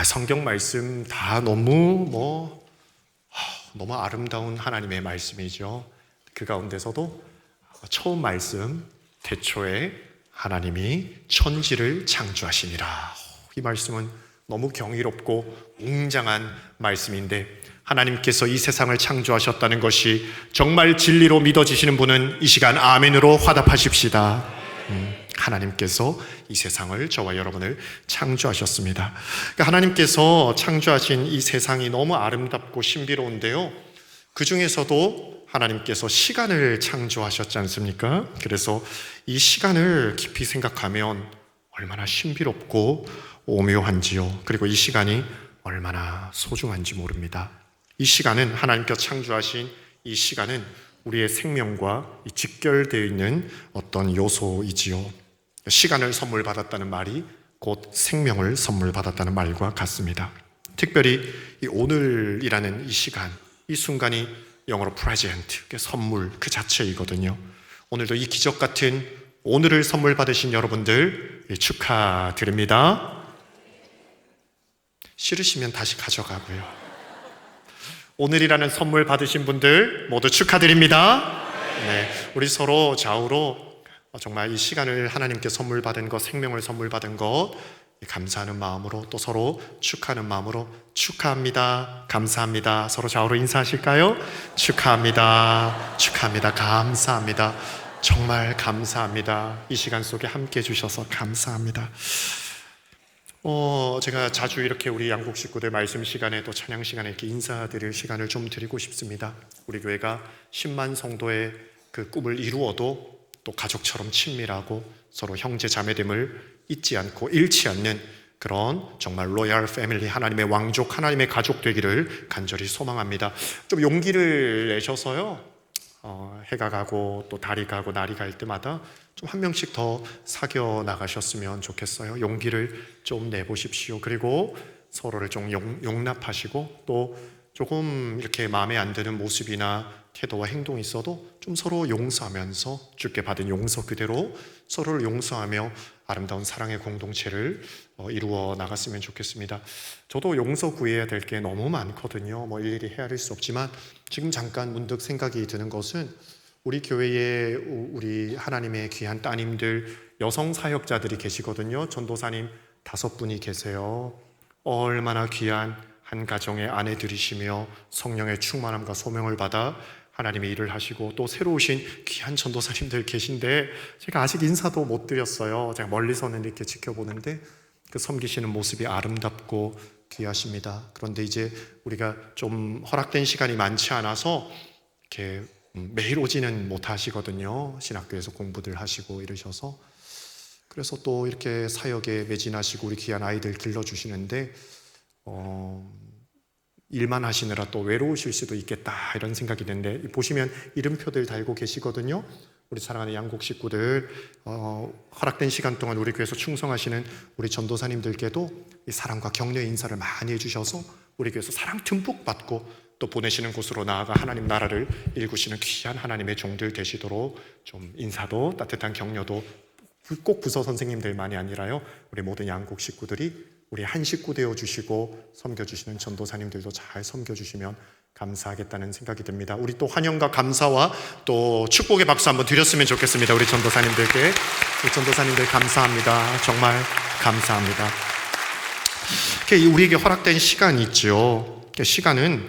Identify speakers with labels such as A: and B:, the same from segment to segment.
A: 성경 말씀 다 너무 아름다운 하나님의 말씀이죠. 그 가운데서도 처음 말씀, 태초에 하나님이 천지를 창조하시니라. 이 말씀은 너무 경이롭고 웅장한 말씀인데, 하나님께서 이 세상을 창조하셨다는 것이 정말 진리로 믿어지시는 분은 이 시간 아멘으로 화답하십시다. 하나님께서 이 세상을, 저와 여러분을 창조하셨습니다. 그러니까 하나님께서 창조하신 이 세상이 너무 아름답고 신비로운데요, 그 중에서도 하나님께서 시간을 창조하셨지 않습니까? 그래서 이 시간을 깊이 생각하면 얼마나 신비롭고 오묘한지요. 그리고 이 시간이 얼마나 소중한지 모릅니다. 이 시간은, 하나님께서 창조하신 이 시간은 우리의 생명과 직결되어 있는 어떤 요소이지요. 시간을 선물 받았다는 말이 곧 생명을 선물 받았다는 말과 같습니다. 특별히 이 오늘이라는 이 시간, 이 순간이 영어로 present, 선물 그 자체이거든요. 오늘도 이 기적 같은 오늘을 선물 받으신 여러분들 축하드립니다. 싫으시면 다시 가져가고요. 오늘이라는 선물 받으신 분들 모두 축하드립니다. 네, 우리 서로 좌우로 정말 이 시간을 하나님께 선물 받은 것, 생명을 선물 받은 것 감사하는 마음으로, 또 서로 축하하는 마음으로 축하합니다, 감사합니다. 서로 좌우로 인사하실까요? 축하합니다, 축하합니다, 감사합니다, 정말 감사합니다. 이 시간 속에 함께 해주셔서 감사합니다. 제가 자주 이렇게 우리 양국 식구들 말씀 시간에 또 찬양 시간에 이렇게 인사드릴 시간을 좀 드리고 싶습니다. 우리 교회가 10만 성도의 그 꿈을 이루어도 또 가족처럼 친밀하고 서로 형제 자매됨을 잊지 않고 잃지 않는 그런 정말 로얄 패밀리, 하나님의 왕족, 하나님의 가족 되기를 간절히 소망합니다. 좀 용기를 내셔서요, 해가 가고 또 달이 가고 날이 갈 때마다 좀 한 명씩 더 사겨 나가셨으면 좋겠어요. 용기를 좀 내보십시오. 그리고 서로를 좀 용납하시고, 또 조금 이렇게 마음에 안 드는 모습이나 태도와 행동이 있어도 좀 서로 용서하면서 주께 받은 용서 그대로 서로를 용서하며 아름다운 사랑의 공동체를 이루어 나갔으면 좋겠습니다. 저도 용서 구해야 될 게 너무 많거든요. 일일이 헤아릴 수 없지만 지금 잠깐 문득 생각이 드는 것은, 우리 교회에 우리 하나님의 귀한 따님들, 여성 사역자들이 계시거든요. 전도사님 5분이 계세요. 얼마나 귀한 한 가정의 아내들이시며 성령의 충만함과 소명을 받아 하나님의 일을 하시고, 또 새로 오신 귀한 전도사님들 계신데 제가 아직 인사도 못 드렸어요. 제가 멀리서는 이렇게 지켜보는데 그 섬기시는 모습이 아름답고 귀하십니다. 그런데 이제 우리가 좀 허락된 시간이 많지 않아서 이렇게 매일 오지는 못하시거든요. 신학교에서 공부들 하시고 이러셔서. 그래서 또 이렇게 사역에 매진하시고 우리 귀한 아이들 길러주시는데 일만 하시느라 또 외로우실 수도 있겠다, 이런 생각이 드는데, 보시면 이름표들 달고 계시거든요. 우리 사랑하는 양국 식구들, 허락된 시간 동안 우리 교회에서 충성하시는 우리 전도사님들께도 이 사랑과 격려의 인사를 많이 해주셔서 우리 교회에서 사랑 듬뿍 받고 또 보내시는 곳으로 나아가 하나님 나라를 일구시는 귀한 하나님의 종들 되시도록 좀 인사도 따뜻한 격려도 꼭 부서 선생님들만이 아니라요, 우리 모든 양국 식구들이 우리 한 식구 되어주시고 섬겨주시는 전도사님들도 잘 섬겨주시면 감사하겠다는 생각이 듭니다. 우리 또 환영과 감사와 또 축복의 박수 한번 드렸으면 좋겠습니다. 우리 전도사님들께. 우리 전도사님들 감사합니다. 정말 감사합니다. 우리에게 허락된 시간이 있죠. 시간은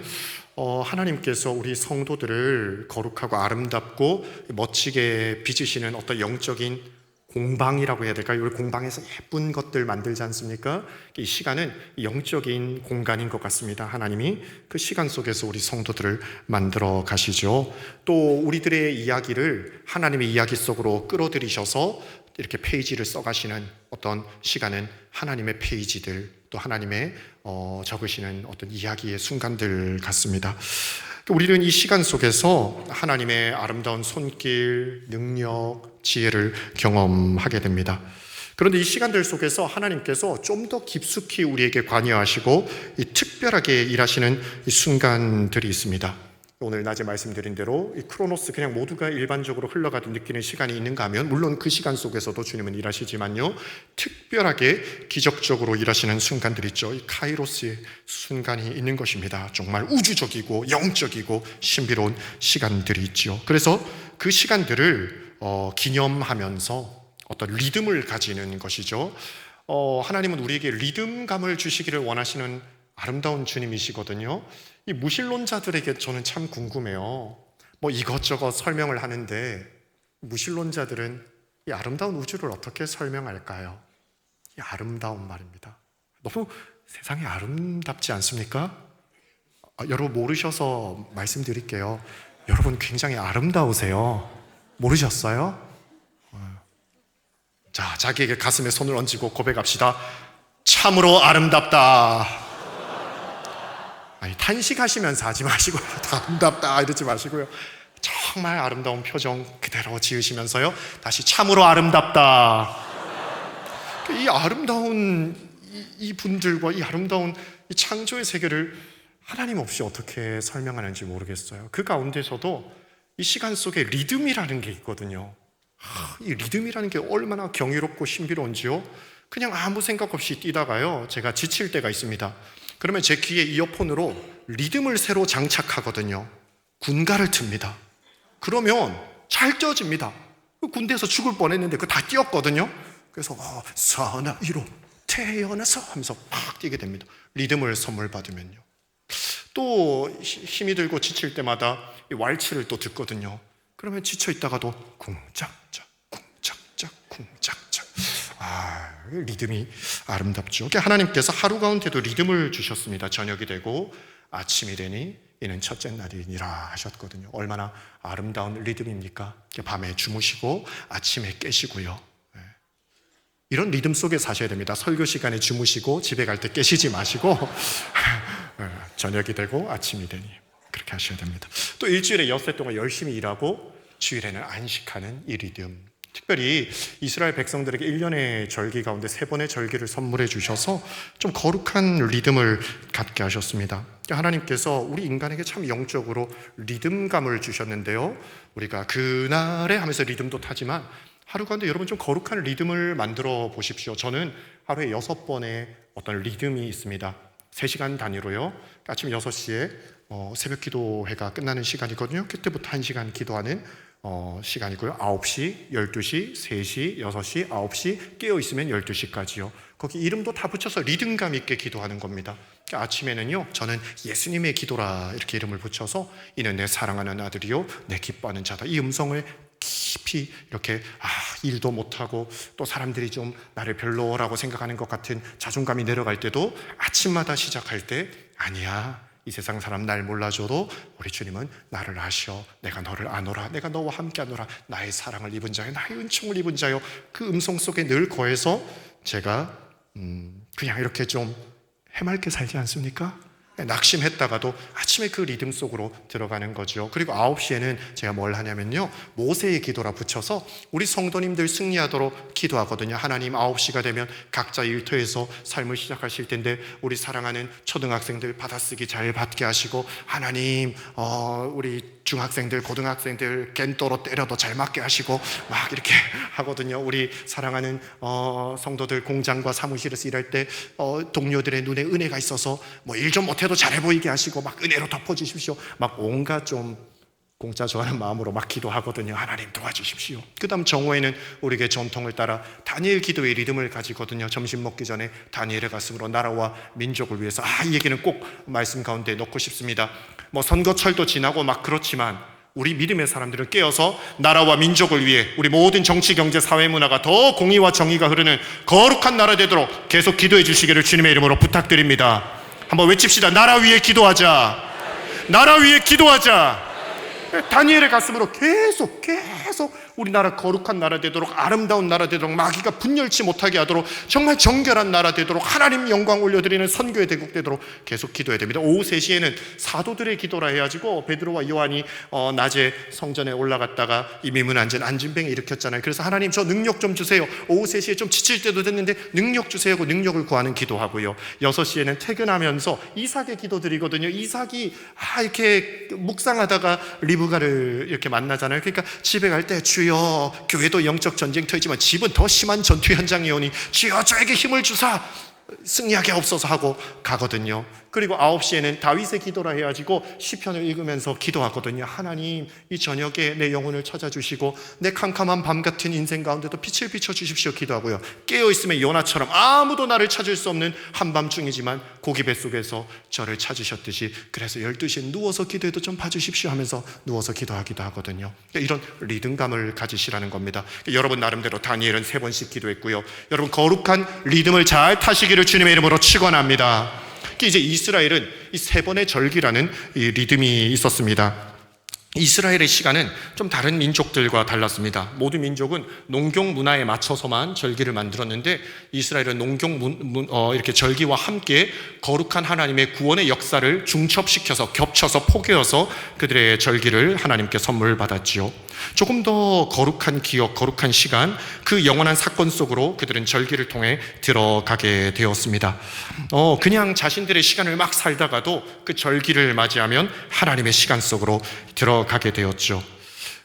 A: 하나님께서 우리 성도들을 거룩하고 아름답고 멋지게 빚으시는 어떤 영적인 공방이라고 해야 될까요? 우리 공방에서 예쁜 것들 만들지 않습니까? 이 시간은 영적인 공간인 것 같습니다. 하나님이 그 시간 속에서 우리 성도들을 만들어 가시죠. 또 우리들의 이야기를 하나님의 이야기 속으로 끌어들이셔서 이렇게 페이지를 써가시는 어떤 시간은 하나님의 페이지들, 또 하나님의 적으시는 어떤 이야기의 순간들 같습니다. 우리는 이 시간 속에서 하나님의 아름다운 손길, 능력, 지혜를 경험하게 됩니다. 그런데 이 시간들 속에서 하나님께서 좀 더 깊숙이 우리에게 관여하시고 이 특별하게 일하시는 이 순간들이 있습니다. 오늘 낮에 말씀드린 대로 이 크로노스 그냥 모두가 일반적으로 흘러가듯 느끼는 시간이 있는가 하면 물론 그 시간 속에서도 주님은 일하시지만요, 특별하게 기적적으로 일하시는 순간들이 있죠. 이 카이로스의 순간이 있는 것입니다. 정말 우주적이고 영적이고 신비로운 시간들이 있죠. 그래서 그 시간들을 기념하면서 어떤 리듬을 가지는 것이죠. 하나님은 우리에게 리듬감을 주시기를 원하시는 아름다운 주님이시거든요. 이 무신론자들에게 저는 참 궁금해요. 뭐 이것저것 설명을 하는데 무신론자들은 이 아름다운 우주를 어떻게 설명할까요? 이 아름다운 말입니다. 너무 세상이 아름답지 않습니까? 여러분 모르셔서 말씀드릴게요. 여러분 굉장히 아름다우세요. 모르셨어요? 자, 자기에게 가슴에 손을 얹고 고백합시다. 참으로 아름답다. 아니, 탄식하시면서 하지 마시고요. 아름답다 이러지 마시고요. 정말 아름다운 표정 그대로 지으시면서요, 다시 참으로 아름답다. 이 아름다운 이 분들과 이 아름다운 이 창조의 세계를 하나님 없이 어떻게 설명하는지 모르겠어요. 그 가운데서도 이 시간 속에 리듬이라는 게 있거든요. 이 리듬이라는 게 얼마나 경이롭고 신비로운지요. 그냥 아무 생각 없이 뛰다가요, 제가 지칠 때가 있습니다. 그러면 제 귀에 이어폰으로 리듬을 새로 장착하거든요. 군가를 틉니다. 그러면 잘 뛰어집니다. 군대에서 죽을 뻔했는데 그거 다 뛰었거든요. 그래서 사나이로 태어나서 하면서 팍 뛰게 됩니다. 리듬을 선물 받으면요. 또 힘이 들고 지칠 때마다 이 왈츠를 또 듣거든요. 그러면 지쳐 있다가도 쿵짝짝 쿵짝짝 쿵짝짝. 리듬이 아름답죠. 하나님께서 하루 가운데도 리듬을 주셨습니다. 저녁이 되고 아침이 되니 이는 첫째 날이니라 하셨거든요. 얼마나 아름다운 리듬입니까? 밤에 주무시고 아침에 깨시고요. 이런 리듬 속에 사셔야 됩니다. 설교 시간에 주무시고 집에 갈 때 깨시지 마시고 저녁이 되고 아침이 되니 그렇게 하셔야 됩니다. 또 일주일에 엿새 동안 열심히 일하고 주일에는 안식하는 이 리듬. 특별히 이스라엘 백성들에게 1년의 절기 가운데 3번의 절기를 선물해 주셔서 좀 거룩한 리듬을 갖게 하셨습니다. 하나님께서 우리 인간에게 참 영적으로 리듬감을 주셨는데요, 우리가 그날에 하면서 리듬도 타지만 하루 가운데 여러분 좀 거룩한 리듬을 만들어 보십시오. 저는 하루에 6번의 어떤 리듬이 있습니다. 3시간 단위로요. 아침 6시에 새벽 기도회가 끝나는 시간이거든요. 그때부터 1시간 기도하는 시간이고요. 9시, 12시, 3시, 6시, 9시, 깨어있으면 12시까지요. 거기 이름도 다 붙여서 리듬감 있게 기도하는 겁니다. 아침에는요, 저는 예수님의 기도라 이렇게 이름을 붙여서 이는 내 사랑하는 아들이요 내 기뻐하는 자다. 이 음성을 깊이 이렇게 일도 못하고 또 사람들이 좀 나를 별로라고 생각하는 것 같은 자존감이 내려갈 때도 아침마다 시작할 때 아니야, 이 세상 사람 날 몰라줘도 우리 주님은 나를 아셔. 내가 너를 아노라. 내가 너와 함께 하노라. 나의 사랑을 입은 자요, 나의 은총을 입은 자요. 그 음성 속에 늘 거해서 제가 그냥 이렇게 좀 해맑게 살지 않습니까? 낙심했다가도 아침에 그 리듬 속으로 들어가는 거죠. 그리고 9시에는 제가 뭘 하냐면요, 모세의 기도라 붙여서 우리 성도님들 승리하도록 기도하거든요. 하나님 9시가 되면 각자 일터에서 삶을 시작하실 텐데 우리 사랑하는 초등학생들 받아쓰기 잘 받게 하시고, 하나님 우리 중학생들 고등학생들 겐또로 때려도 잘 맞게 하시고 막 이렇게 하거든요. 우리 사랑하는 성도들 공장과 사무실에서 일할 때 동료들의 눈에 은혜가 있어서 뭐 일 좀 못해도 잘해 보이게 하시고 막 은혜로 덮어주십시오. 막 온갖 좀 공짜 좋아하는 마음으로 막 기도하거든요. 하나님 도와주십시오. 그 다음 정오에는 우리에게 전통을 따라 다니엘 기도의 리듬을 가지거든요. 점심 먹기 전에 다니엘의 가슴으로 나라와 민족을 위해서 이 얘기는 꼭 말씀 가운데 넣고 싶습니다. 뭐 선거철도 지나고 막 그렇지만 우리 믿음의 사람들은 깨어서 나라와 민족을 위해 우리 모든 정치, 경제, 사회, 문화가 더 공의와 정의가 흐르는 거룩한 나라 되도록 계속 기도해 주시기를 주님의 이름으로 부탁드립니다. 한번 외칩시다. 나라 위에 기도하자. 나라 위에 기도하자. 다니엘의 가슴으로 계속 계속 우리나라 거룩한 나라 되도록, 아름다운 나라 되도록, 마귀가 분열치 못하게 하도록, 정말 정결한 나라 되도록, 하나님 영광 올려드리는 선교의 대국 되도록 계속 기도해야 됩니다. 오후 3시에는 사도들의 기도라 해가지고 베드로와 요한이 낮에 성전에 올라갔다가 이 미문안전 안진뱅이 일으켰잖아요. 그래서 하나님 저 능력 좀 주세요. 오후 3시에 좀 지칠 때도 됐는데 능력 주세요 하고 능력을 구하는 기도하고요. 6시에는 퇴근하면서 이삭의 기도 드리거든요. 이삭이 이렇게 묵상하다가 리브가를 이렇게 만나잖아요. 그러니까 집에 갈 때 주여, 교회도 영적 전쟁터이지만 집은 더 심한 전투 현장이오니 주여 저에게 힘을 주사 승리하게 없어서 하고 가거든요. 그리고 9시에는 다윗의 기도라 해가지고 시편을 읽으면서 기도하거든요. 하나님 이 저녁에 내 영혼을 찾아주시고 내 캄캄한 밤 같은 인생 가운데도 빛을 비춰주십시오 기도하고요. 깨어있음의 요나처럼 아무도 나를 찾을 수 없는 한밤중이지만 고기 뱃속에서 저를 찾으셨듯이, 그래서 12시에 누워서 기도해도 좀 봐주십시오 하면서 누워서 기도하기도 하거든요. 이런 리듬감을 가지시라는 겁니다. 여러분 나름대로 다니엘은 3번씩 기도했고요. 여러분 거룩한 리듬을 잘 타시기를 주님의 이름으로 축원합니다. 이제 이스라엘은 이 3번의 절기라는 이 리듬이 있었습니다. 이스라엘의 시간은 좀 다른 민족들과 달랐습니다. 모든 민족은 농경 문화에 맞춰서만 절기를 만들었는데 이스라엘은 이렇게 절기와 함께 거룩한 하나님의 구원의 역사를 중첩시켜서 겹쳐서 포개어서 그들의 절기를 하나님께 선물 받았지요. 조금 더 거룩한 기억, 거룩한 시간, 그 영원한 사건 속으로 그들은 절기를 통해 들어가게 되었습니다. 그냥 자신들의 시간을 막 살다가도 그 절기를 맞이하면 하나님의 시간 속으로 들어가게 되었죠.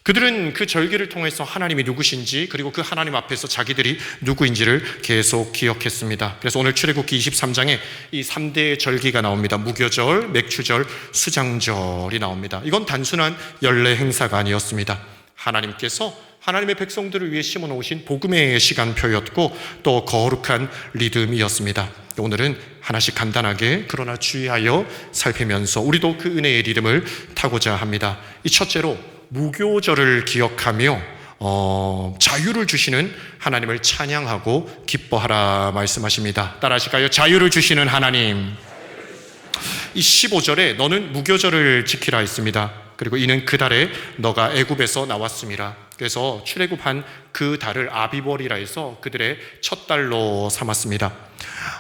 A: 그들은 그 절기를 통해서 하나님이 누구신지, 그리고 그 하나님 앞에서 자기들이 누구인지를 계속 기억했습니다. 그래서 오늘 출애굽기 23장에 이 3대 절기가 나옵니다. 무교절, 맥추절, 수장절이 나옵니다. 이건 단순한 연례 행사가 아니었습니다. 하나님께서 하나님의 백성들을 위해 심어놓으신 복음의 시간표였고 또 거룩한 리듬이었습니다. 오늘은 하나씩 간단하게 그러나 주의하여 살피면서 우리도 그 은혜의 리듬을 타고자 합니다. 이 첫째로 무교절을 기억하며 자유를 주시는 하나님을 찬양하고 기뻐하라 말씀하십니다. 따라하실까요? 자유를 주시는 하나님. 이 15절에 너는 무교절을 지키라 했습니다. 그리고 이는 그 달에 너가 애굽에서 나왔음이라. 그래서 출애굽한 그 달을 아비벌이라 해서 그들의 첫 달로 삼았습니다.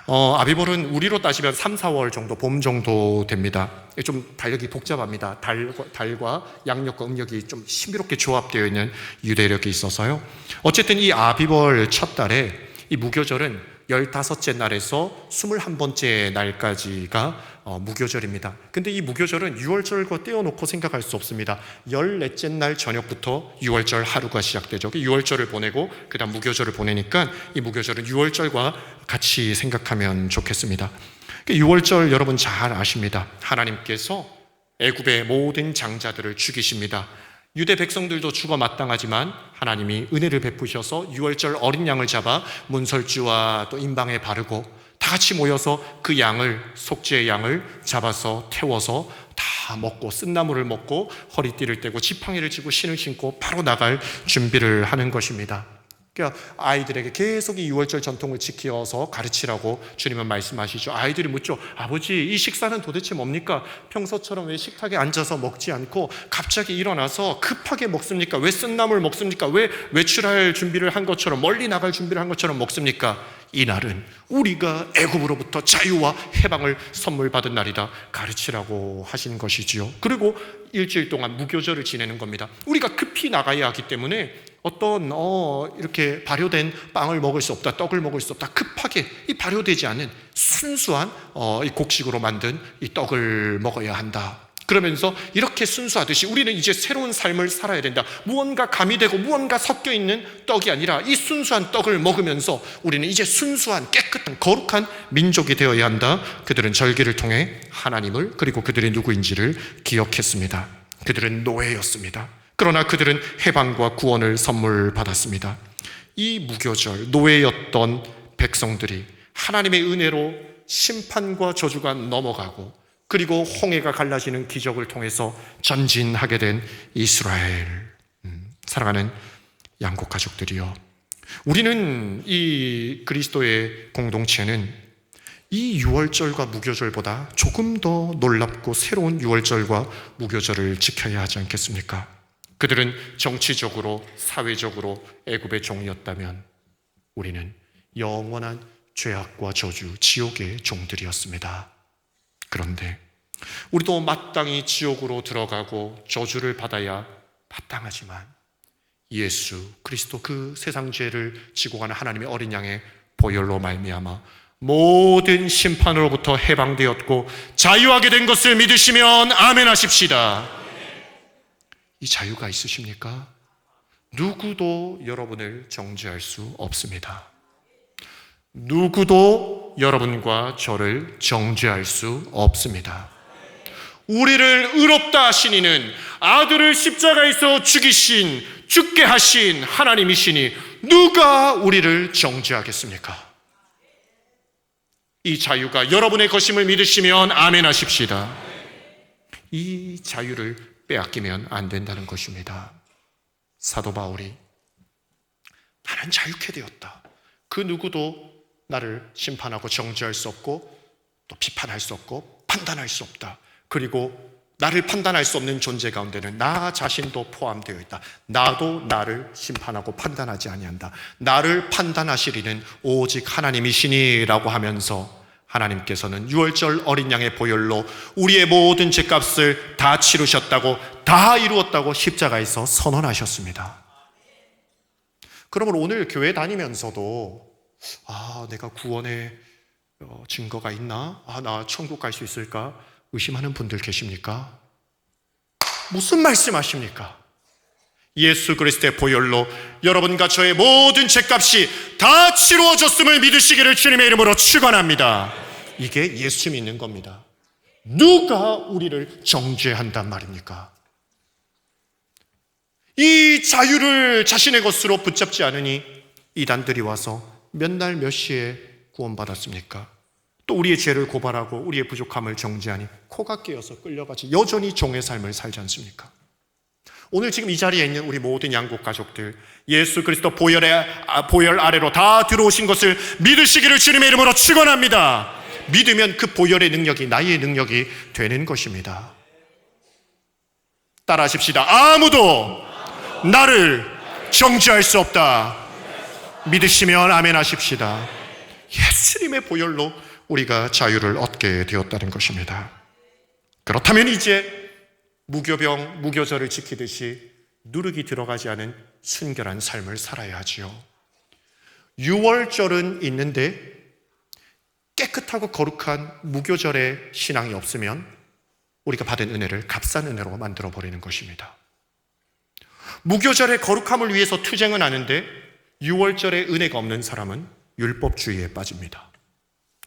A: 아비벌은 우리로 따지면 3, 4월 정도, 봄 정도 됩니다. 좀 달력이 복잡합니다. 달과 양력과 음력이 좀 신비롭게 조합되어 있는 유대력이 있어서요. 어쨌든 이 아비벌 첫 달에 이 무교절은 15째 날에서 21번째 날까지가 무교절입니다. 근데 이 무교절은 6월절과 떼어놓고 생각할 수 없습니다. 14째 날 저녁부터 6월절 하루가 시작되죠. 6월절을 보내고 그 다음 무교절을 보내니까 이 무교절은 6월절과 같이 생각하면 좋겠습니다. 6월절 여러분 잘 아십니다. 하나님께서 애굽의 모든 장자들을 죽이십니다. 유대 백성들도 죽어 마땅하지만 하나님이 은혜를 베푸셔서 6월절 어린 양을 잡아 문설주와 또 임방에 바르고 다 같이 모여서 그 양을, 속죄의 양을 잡아서 태워서 다 먹고 쓴나물을 먹고 허리띠를 떼고 지팡이를 쥐고 신을 신고 바로 나갈 준비를 하는 것입니다. 그러니까 아이들에게 계속 이 6월절 전통을 지켜서 가르치라고 주님은 말씀하시죠. 아이들이 묻죠. 아버지, 이 식사는 도대체 뭡니까? 평소처럼 왜 식탁에 앉아서 먹지 않고 갑자기 일어나서 급하게 먹습니까? 왜 쓴나물 먹습니까? 왜 외출할 준비를 한 것처럼, 멀리 나갈 준비를 한 것처럼 먹습니까? 이 날은 우리가 애굽으로부터 자유와 해방을 선물 받은 날이다 가르치라고 하신 것이지요. 그리고 일주일 동안 무교절을 지내는 겁니다. 우리가 급히 나가야 하기 때문에 어떤 이렇게 발효된 빵을 먹을 수 없다, 떡을 먹을 수 없다, 급하게 이 발효되지 않은 순수한 이 곡식으로 만든 이 떡을 먹어야 한다. 그러면서 이렇게 순수하듯이 우리는 이제 새로운 삶을 살아야 된다. 무언가 가미되고 무언가 섞여 있는 떡이 아니라 이 순수한 떡을 먹으면서 우리는 이제 순수한 깨끗한 거룩한 민족이 되어야 한다. 그들은 절기를 통해 하나님을, 그리고 그들이 누구인지를 기억했습니다. 그들은 노예였습니다. 그러나 그들은 해방과 구원을 선물 받았습니다. 이 무교절, 노예였던 백성들이 하나님의 은혜로 심판과 저주가 넘어가고 그리고 홍해가 갈라지는 기적을 통해서 전진하게 된 이스라엘. 사랑하는 양국 가족들이요, 우리는 이 그리스도의 공동체는 이 유월절과 무교절보다 조금 더 놀랍고 새로운 유월절과 무교절을 지켜야 하지 않겠습니까? 그들은 정치적으로, 사회적으로 애굽의 종이었다면 우리는 영원한 죄악과 저주, 지옥의 종들이었습니다. 그런데 우리도 마땅히 지옥으로 들어가고 저주를 받아야 마땅하지만 예수 그리스도 그 세상 죄를 지고 가는 하나님의 어린 양의 보혈로 말미암아 모든 심판으로부터 해방되었고 자유하게 된 것을 믿으시면 아멘 하십시다. 이 자유가 있으십니까? 누구도 여러분을 정죄할 수 없습니다. 누구도 여러분과 저를 정죄할 수 없습니다. 우리를 의롭다 하신 이는 아들을 십자가에서 죽게 하신 하나님이시니 누가 우리를 정죄하겠습니까? 이 자유가 여러분의 것임을 믿으시면 아멘 하십시다. 이 자유를 빼앗기면 안 된다는 것입니다. 사도 바울이 나는 자유케 되었다. 그 누구도 나를 심판하고 정죄할 수 없고 또 비판할 수 없고 판단할 수 없다. 그리고 나를 판단할 수 없는 존재 가운데는 나 자신도 포함되어 있다. 나도 나를 심판하고 판단하지 아니한다. 나를 판단하시리는 오직 하나님이시니 라고 하면서 하나님께서는 유월절 어린 양의 보혈로 우리의 모든 죄값을 다 치르셨다고, 다 이루었다고 십자가에서 선언하셨습니다. 그러면 오늘 교회 다니면서도 내가 구원의 증거가 있나? 나 천국 갈 수 있을까? 의심하는 분들 계십니까? 무슨 말씀하십니까? 예수 그리스도의 보혈로 여러분과 저의 모든 죄값이 다 치루어졌음을 믿으시기를 주님의 이름으로 축원합니다. 이게 예수 믿는 겁니다. 누가 우리를 정죄한단 말입니까? 이 자유를 자신의 것으로 붙잡지 않으니 이단들이 와서 몇 날 몇 시에 구원받았습니까? 또 우리의 죄를 고발하고 우리의 부족함을 정죄하니 코가 깨어서 끌려가지 여전히 종의 삶을 살지 않습니까? 오늘 지금 이 자리에 있는 우리 모든 양국 가족들, 예수 그리스도 보혈 아래로 다 들어오신 것을 믿으시기를 주님의 이름으로 축원합니다. 믿으면 그 보혈의 능력이 나의 능력이 되는 것입니다. 따라하십시다. 아무도 나를 정죄할 수 없다. 믿으시면 아멘 하십시다. 예수님의 보혈로 우리가 자유를 얻게 되었다는 것입니다. 그렇다면 이제 무교병, 무교절을 지키듯이 누룩이 들어가지 않은 순결한 삶을 살아야 하지요. 유월절은 있는데 깨끗하고 거룩한 무교절의 신앙이 없으면 우리가 받은 은혜를 값싼 은혜로 만들어버리는 것입니다. 무교절의 거룩함을 위해서 투쟁은 하는데 유월절의 은혜가 없는 사람은 율법주의에 빠집니다.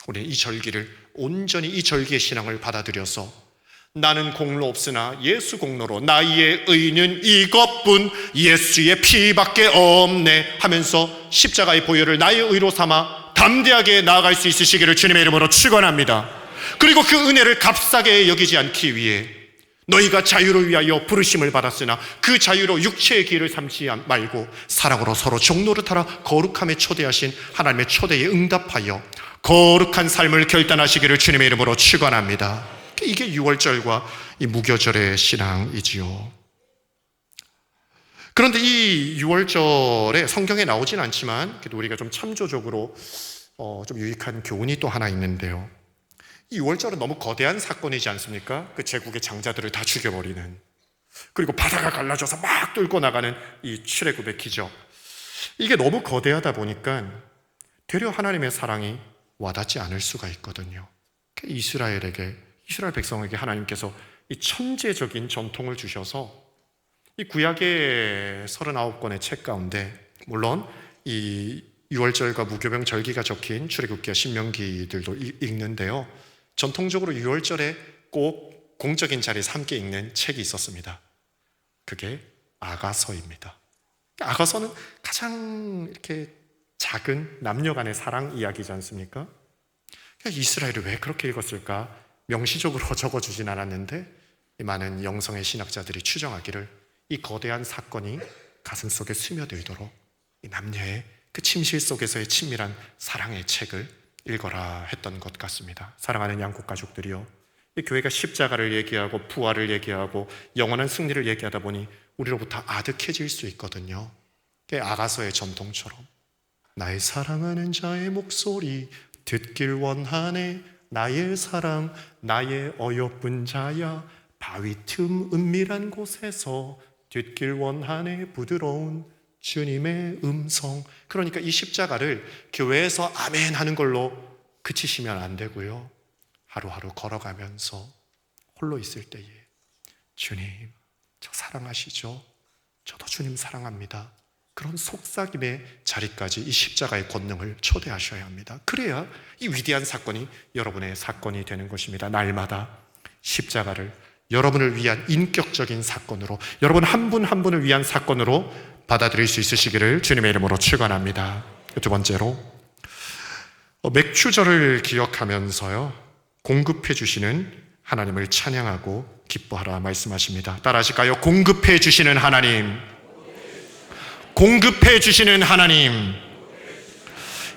A: 우리는 이 절기를 온전히 이 절기의 신앙을 받아들여서 나는 공로 없으나 예수 공로로 나의 의는 이것뿐 예수의 피밖에 없네 하면서 십자가의 보혈을 나의 의로 삼아 담대하게 나아갈 수 있으시기를 주님의 이름으로 축원합니다. 그리고 그 은혜를 값싸게 여기지 않기 위해 너희가 자유를 위하여 부르심을 받았으나 그 자유로 육체의 길을 삼지 말고 사랑으로 서로 종노릇하라 거룩함에 초대하신 하나님의 초대에 응답하여 거룩한 삶을 결단하시기를 주님의 이름으로 축원합니다. 이게 유월절과 이 무교절의 신앙이지요. 그런데 이 유월절에 성경에 나오진 않지만 그래도 우리가 좀 참조적으로 좀 유익한 교훈이 또 하나 있는데요. 이 유월절은 너무 거대한 사건이지 않습니까? 그 제국의 장자들을 다 죽여버리는, 그리고 바다가 갈라져서 막 뚫고 나가는 이 출애굽의 기적. 이게 너무 거대하다 보니까 되려 하나님의 사랑이 와닿지 않을 수가 있거든요. 이스라엘 백성에게 하나님께서 이 천재적인 전통을 주셔서 이 구약의 39권의 책 가운데 물론 이 유월절과 무교병 절기가 적힌 출애굽기와 신명기들도 읽는데요. 전통적으로 유월절에 꼭 공적인 자리에서 함께 읽는 책이 있었습니다. 그게 아가서입니다. 아가서는 가장 이렇게 작은 남녀 간의 사랑 이야기지 않습니까? 이스라엘을 왜 그렇게 읽었을까? 명시적으로 적어주진 않았는데 이 많은 영성의 신학자들이 추정하기를 이 거대한 사건이 가슴속에 스며들도록 이 남녀의 그 침실 속에서의 친밀한 사랑의 책을 읽어라 했던 것 같습니다. 사랑하는 양국 가족들이요, 이 교회가 십자가를 얘기하고 부활을 얘기하고 영원한 승리를 얘기하다 보니 우리로부터 아득해질 수 있거든요. 아가서의 전통처럼 나의 사랑하는 자의 목소리 듣길 원하네. 나의 사랑 나의 어여쁜 자야 바위 틈 은밀한 곳에서 듣길 원하네. 부드러운 주님의 음성. 그러니까 이 십자가를 교회에서 아멘 하는 걸로 그치시면 안 되고요, 하루하루 걸어가면서 홀로 있을 때에 주님 저 사랑하시죠? 저도 주님 사랑합니다. 그런 속삭임의 자리까지 이 십자가의 권능을 초대하셔야 합니다. 그래야 이 위대한 사건이 여러분의 사건이 되는 것입니다. 날마다 십자가를 여러분을 위한 인격적인 사건으로, 여러분 한 분 한 분을 위한 사건으로 받아들일 수 있으시기를 주님의 이름으로 축원합니다. 두 번째로, 맥추절을 기억하면서요, 공급해 주시는 하나님을 찬양하고 기뻐하라 말씀하십니다. 따라하실까요? 공급해 주시는 하나님, 공급해 주시는 하나님.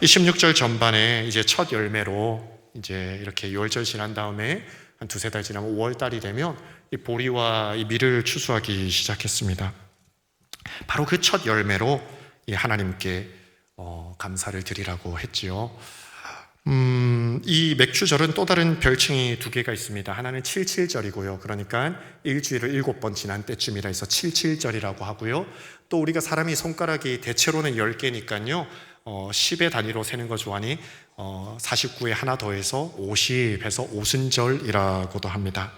A: 이 16절 전반에 이제 첫 열매로 이제 이렇게 6월절 지난 다음에 한 두세 달 지나면 5월 달이 되면 이 보리와 이 밀을 추수하기 시작했습니다. 바로 그 첫 열매로 이 하나님께 감사를 드리라고 했지요. 이 맥추절은 또 다른 별칭이 두 개가 있습니다. 하나는 77절이고요. 그러니까 일주일을 7번 지난 때쯤이라 해서 77절이라고 하고요. 또 우리가 사람이 손가락이 대체로는 10개니까요. 10의 단위로 세는 거 좋아하니 49에 하나 더해서 50해서 오순절이라고도 합니다.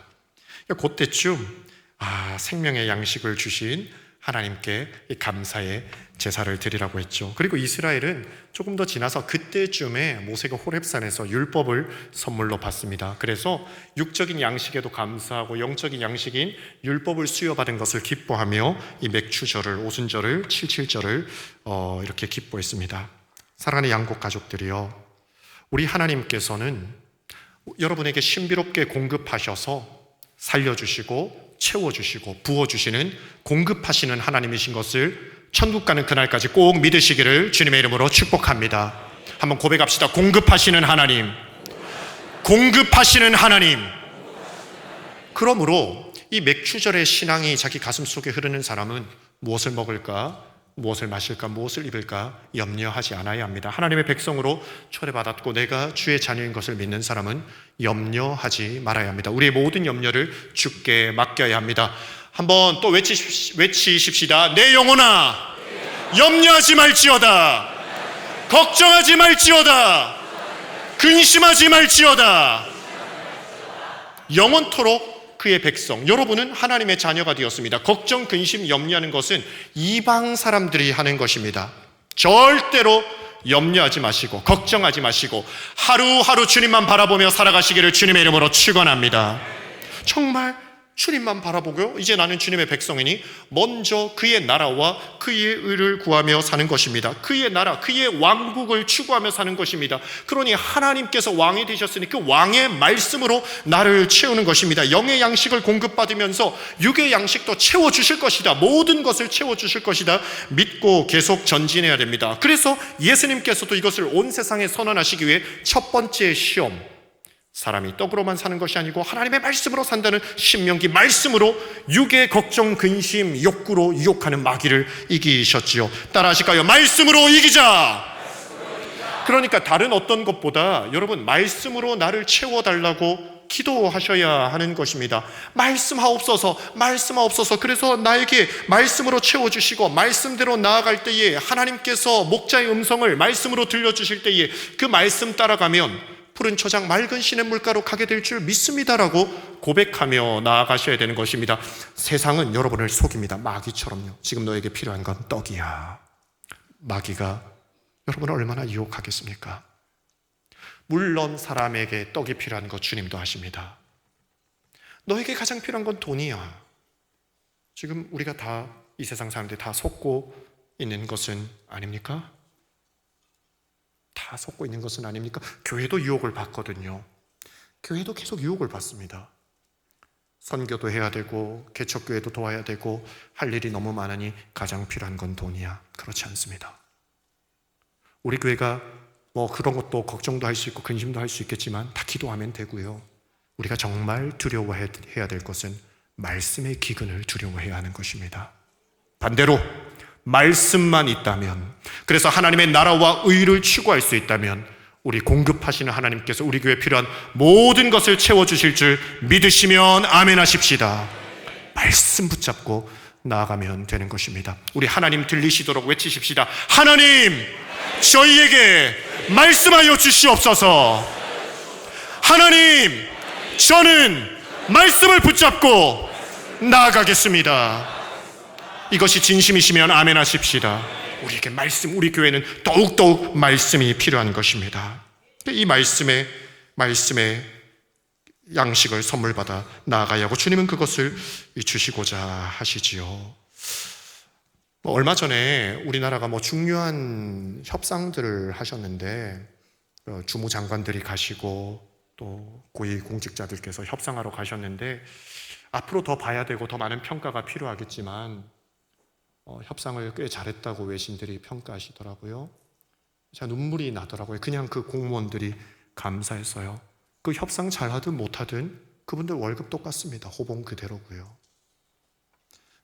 A: 그때쯤 생명의 양식을 주신 하나님께 감사의 제사를 드리라고 했죠. 그리고 이스라엘은 조금 더 지나서 그때쯤에 모세가 호렙산에서 율법을 선물로 받습니다. 그래서 육적인 양식에도 감사하고 영적인 양식인 율법을 수여받은 것을 기뻐하며 이 맥추절을, 오순절을, 77절을 이렇게 기뻐했습니다. 사랑하는 양곡 가족들이요, 우리 하나님께서는 여러분에게 신비롭게 공급하셔서 살려주시고 채워주시고 부어주시는 공급하시는 하나님이신 것을 천국 가는 그날까지 꼭 믿으시기를 주님의 이름으로 축복합니다. 한번 고백합시다. 공급하시는 하나님, 공급하시는 하나님. 그러므로 이 맥추절의 신앙이 자기 가슴 속에 흐르는 사람은 무엇을 먹을까, 무엇을 마실까, 무엇을 입을까 염려하지 않아야 합니다. 하나님의 백성으로 초대받았고 내가 주의 자녀인 것을 믿는 사람은 염려하지 말아야 합니다. 우리의 모든 염려를 주께 맡겨야 합니다. 한번 또 외치십시다. 내 영혼아, 염려하지 말지어다, 걱정하지 말지어다, 근심하지 말지어다. 영원토록 그의 백성, 여러분은 하나님의 자녀가 되었습니다. 걱정, 근심, 염려하는 것은 이방 사람들이 하는 것입니다. 절대로 염려하지 마시고 걱정하지 마시고 하루하루 주님만 바라보며 살아가시기를 주님의 이름으로 축원합니다. 정말 주님만 바라보고요, 이제 나는 주님의 백성이니 먼저 그의 나라와 그의 의를 구하며 사는 것입니다. 그의 나라, 그의 왕국을 추구하며 사는 것입니다. 그러니 하나님께서 왕이 되셨으니 그 왕의 말씀으로 나를 채우는 것입니다. 영의 양식을 공급받으면서 육의 양식도 채워주실 것이다. 모든 것을 채워주실 것이다. 믿고 계속 전진해야 됩니다. 그래서 예수님께서도 이것을 온 세상에 선언하시기 위해 첫 번째 시험, 사람이 떡으로만 사는 것이 아니고 하나님의 말씀으로 산다는 신명기 말씀으로 육의 걱정, 근심, 욕구로 유혹하는 마귀를 이기셨지요. 따라하실까요? 말씀으로 이기자. 그러니까 다른 어떤 것보다 여러분 말씀으로 나를 채워달라고 기도하셔야 하는 것입니다. 말씀하옵소서, 말씀하옵소서. 그래서 나에게 말씀으로 채워주시고 말씀대로 나아갈 때에 하나님께서 목자의 음성을 말씀으로 들려주실 때에 그 말씀 따라가면 푸른 초장 맑은 시냇물가로 가게 될 줄 믿습니다라고 고백하며 나아가셔야 되는 것입니다. 세상은 여러분을 속입니다. 마귀처럼요. 지금 너에게 필요한 건 떡이야. 마귀가 여러분을 얼마나 유혹하겠습니까? 물론 사람에게 떡이 필요한 것 주님도 아십니다. 너에게 가장 필요한 건 돈이야. 지금 우리가 다 이 세상 사람들이 다 속고 있는 것은 아닙니까? 다 속고 있는 것은 아닙니까? 교회도 유혹을 받거든요. 교회도 계속 유혹을 받습니다. 선교도 해야 되고 개척교회도 도와야 되고 할 일이 너무 많으니 가장 필요한 건 돈이야. 그렇지 않습니다. 우리 교회가 그런 것도 걱정도 할 수 있고 근심도 할 수 있겠지만 다 기도하면 되고요. 우리가 정말 두려워해야 될 것은 말씀의 기근을 두려워해야 하는 것입니다. 반대로 말씀만 있다면, 그래서 하나님의 나라와 의를 추구할 수 있다면 우리 공급하시는 하나님께서 우리 교회에 필요한 모든 것을 채워주실 줄 믿으시면 아멘 하십시다. 말씀 붙잡고 나아가면 되는 것입니다. 우리 하나님 들리시도록 외치십시다. 하나님, 저희에게 말씀하여 주시옵소서. 하나님, 저는 말씀을 붙잡고 나아가겠습니다. 이것이 진심이시면 아멘 하십시다. 우리에게 말씀, 우리 교회는 더욱더욱 말씀이 필요한 것입니다. 이 말씀의 양식을 선물 받아 나아가야 하고, 주님은 그것을 주시고자 하시지요. 얼마 전에 우리나라가 중요한 협상들을 하셨는데, 주무장관들이 가시고 또 고위 공직자들께서 협상하러 가셨는데, 앞으로 더 봐야 되고 더 많은 평가가 필요하겠지만 협상을 꽤 잘했다고 외신들이 평가하시더라고요. 제가 눈물이 나더라고요. 그냥 그 공무원들이 감사했어요. 그 협상 잘하든 못하든 그분들 월급 똑같습니다. 호봉 그대로고요.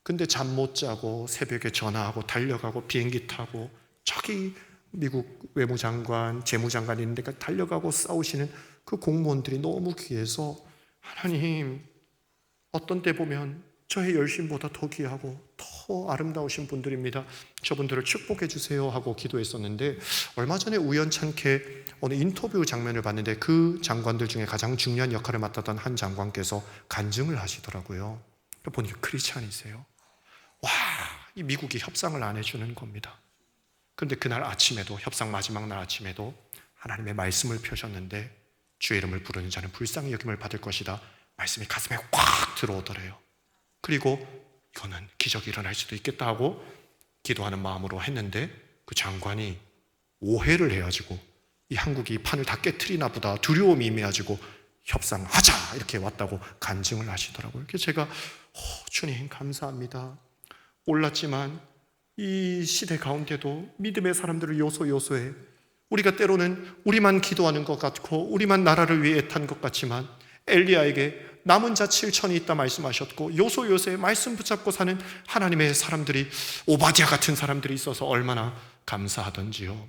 A: 근데 잠 못 자고 새벽에 전화하고 달려가고 비행기 타고 저기 미국 외무장관, 재무장관 있는 데까지 달려가고 싸우시는 그 공무원들이 너무 귀해서, 하나님, 어떤 때 보면 저의 열심보다 더 귀하고 더 아름다우신 분들입니다. 저분들을 축복해 주세요 하고 기도했었는데, 얼마 전에 우연찮게 어느 인터뷰 장면을 봤는데 그 장관들 중에 가장 중요한 역할을 맡았던 한 장관께서 간증을 하시더라고요. 보니까 크리스찬이세요. 와, 이 미국이 협상을 안 해주는 겁니다. 그런데 그날 아침에도, 협상 마지막 날 아침에도 하나님의 말씀을 펴셨는데, 주의 이름을 부르는 자는 불쌍히 여김을 받을 것이다. 말씀이 가슴에 꽉 들어오더래요. 그리고 이거는 기적이 일어날 수도 있겠다 하고 기도하는 마음으로 했는데, 그 장관이 오해를 해가지고 이 한국이 이 판을 다 깨트리나 보다 두려움이 임해가지고 협상하자 이렇게 왔다고 간증을 하시더라고요. 그래서 제가 주님 감사합니다. 몰랐지만 이 시대 가운데도 믿음의 사람들을 요소요소에, 우리가 때로는 우리만 기도하는 것 같고 우리만 나라를 위해 애탄 것 같지만, 엘리야에게 남은 자 7천이 있다 말씀하셨고 요소요소에 말씀 붙잡고 사는 하나님의 사람들이, 오바댜 같은 사람들이 있어서 얼마나 감사하던지요.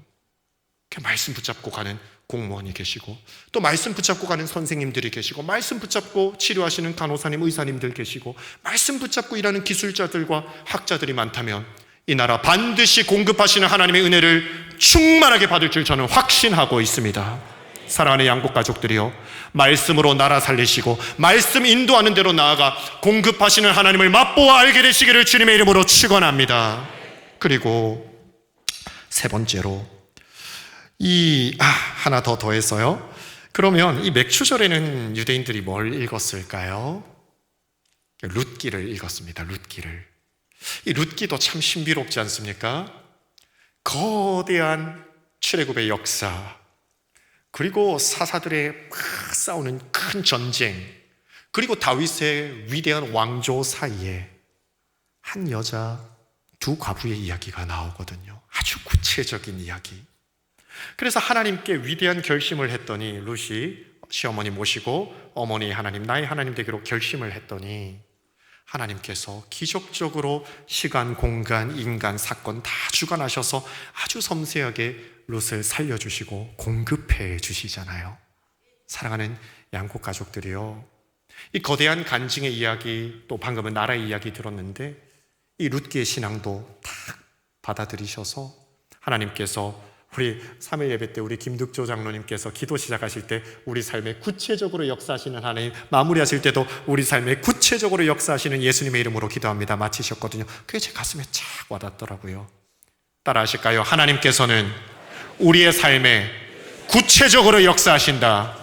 A: 말씀 붙잡고 가는 공무원이 계시고, 또 말씀 붙잡고 가는 선생님들이 계시고, 말씀 붙잡고 치료하시는 간호사님, 의사님들 계시고, 말씀 붙잡고 일하는 기술자들과 학자들이 많다면 이 나라 반드시 공급하시는 하나님의 은혜를 충만하게 받을 줄 저는 확신하고 있습니다. 사랑하는 양국 가족들이요, 말씀으로 나라 살리시고 말씀 인도하는 대로 나아가 공급하시는 하나님을 맛보아 알게 되시기를 주님의 이름으로 축원합니다. 그리고 세 번째로 하나 더 더해서요. 그러면 이 맥추절에는 유대인들이 뭘 읽었을까요? 룻기를 읽었습니다. 룻기를. 이 룻기도 참 신비롭지 않습니까? 거대한 출애굽의 역사, 그리고 사사들의 막 싸우는 큰 전쟁, 그리고 다윗의 위대한 왕조 사이에 한 여자, 두 과부의 이야기가 나오거든요. 아주 구체적인 이야기. 그래서 하나님께 위대한 결심을 했더니, 룻이 시어머니 모시고 어머니 하나님, 나의 하나님 되기로 결심을 했더니 하나님께서 기적적으로 시간, 공간, 인간, 사건 다 주관하셔서 아주 섬세하게 룻을 살려주시고 공급해 주시잖아요. 사랑하는 양국 가족들이요, 이 거대한 간증의 이야기, 또 방금은 나라의 이야기 들었는데, 이 룻기의 신앙도 딱 받아들이셔서 하나님께서 우리 3일 예배 때 우리 김득조 장로님께서 기도 시작하실 때 우리 삶에 구체적으로 역사하시는 하나님, 마무리하실 때도 우리 삶에 구체적으로 역사하시는 예수님의 이름으로 기도합니다 마치셨거든요. 그게 제 가슴에 착 와닿더라고요. 따라 하실까요? 하나님께서는 우리의 삶에 구체적으로 역사하신다.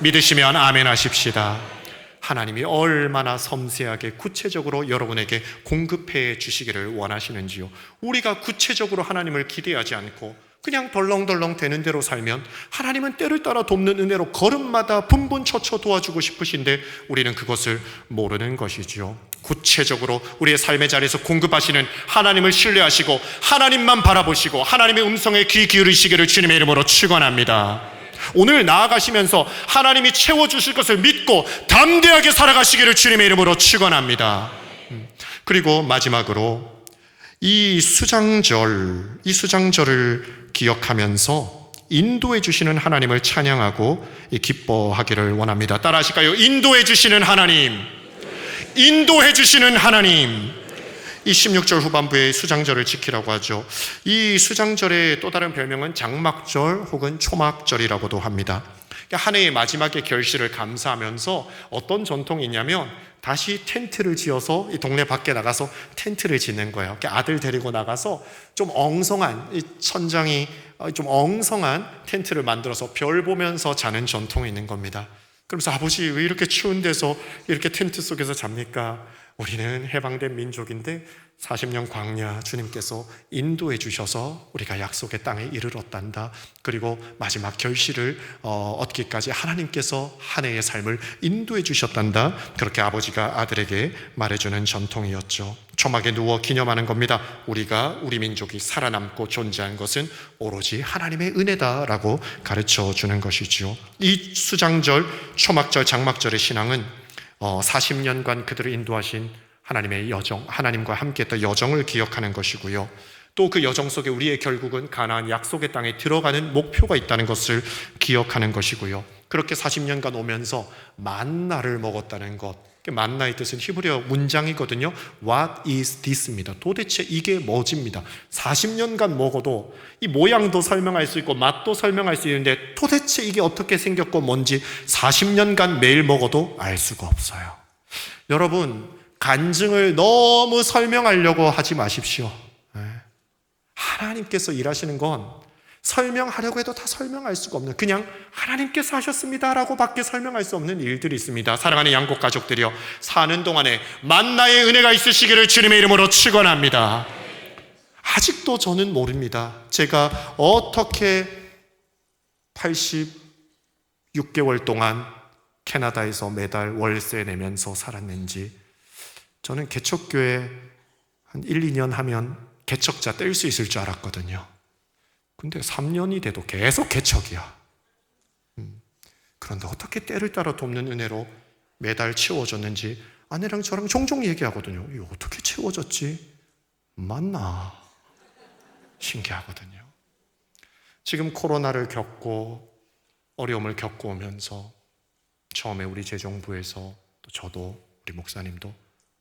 A: 믿으시면 아멘 하십시다. 하나님이 얼마나 섬세하게 구체적으로 여러분에게 공급해 주시기를 원하시는지요. 우리가 구체적으로 하나님을 기대하지 않고 그냥 덜렁덜렁 되는 대로 살면 하나님은 때를 따라 돕는 은혜로 걸음마다 분분처처 도와주고 싶으신데 우리는 그것을 모르는 것이지요. 구체적으로 우리의 삶의 자리에서 공급하시는 하나님을 신뢰하시고 하나님만 바라보시고 하나님의 음성에 귀 기울이시기를 주님의 이름으로 축원합니다. 오늘 나아가시면서 하나님이 채워주실 것을 믿고 담대하게 살아가시기를 주님의 이름으로 축원합니다. 그리고 마지막으로 이 수장절을 기억하면서 인도해 주시는 하나님을 찬양하고 기뻐하기를 원합니다. 따라 하실까요? 인도해 주시는 하나님, 인도해 주시는 하나님. 이 16절 후반부의 수장절을 지키라고 하죠. 이 수장절의 또 다른 별명은 장막절 혹은 초막절이라고도 합니다. 한 해의 마지막에 결실을 감사하면서 어떤 전통이 있냐면 다시 텐트를 지어서 이 동네 밖에 나가서 텐트를 짓는 거예요. 아들 데리고 나가서 좀 엉성한, 이 천장이 좀 엉성한 텐트를 만들어서 별 보면서 자는 전통이 있는 겁니다. 그러면서 아버지 왜 이렇게 추운 데서 이렇게 텐트 속에서 잡니까? 우리는 해방된 민족인데 40년 광야 주님께서 인도해 주셔서 우리가 약속의 땅에 이르렀단다. 그리고 마지막 결실을 얻기까지 하나님께서 한 해의 삶을 인도해 주셨단다. 그렇게 아버지가 아들에게 말해주는 전통이었죠. 초막에 누워 기념하는 겁니다. 우리 민족이 살아남고 존재한 것은 오로지 하나님의 은혜다라고 가르쳐 주는 것이죠. 이 수장절, 초막절, 장막절의 신앙은 40년간 그들을 인도하신 하나님의 여정, 하나님과 함께했던 여정을 기억하는 것이고요. 또 그 여정 속에 우리의 결국은 가나안 약속의 땅에 들어가는 목표가 있다는 것을 기억하는 것이고요. 그렇게 40년간 오면서 만나를 먹었다는 것. 만나의 뜻은 히브리어 문장이거든요. What is this입니다. 도대체 이게 뭐지입니다. 40년간 먹어도 이 모양도 설명할 수 있고 맛도 설명할 수 있는데 도대체 이게 어떻게 생겼고 뭔지 40년간 매일 먹어도 알 수가 없어요. 여러분, 간증을 너무 설명하려고 하지 마십시오. 하나님께서 일하시는 건 설명하려고 해도 다 설명할 수가 없는, 그냥 하나님께서 하셨습니다라고 밖에 설명할 수 없는 일들이 있습니다. 사랑하는 양곡 가족들이여, 사는 동안에 만나의 은혜가 있으시기를 주님의 이름으로 축원합니다. 아직도 저는 모릅니다. 제가 어떻게 86개월 동안 캐나다에서 매달 월세 내면서 살았는지. 저는 개척교회 한 1, 2년 하면 개척자 뗄 수 있을 줄 알았거든요. 근데 3년이 돼도 계속 개척이야. 그런데 어떻게 때를 따라 돕는 은혜로 매달 채워졌는지 아내랑 저랑 종종 얘기하거든요. 이거 어떻게 채워졌지? 맞나? 신기하거든요. 지금 코로나를 겪고 어려움을 겪고 오면서 처음에 우리 재정부에서 또 저도 우리 목사님도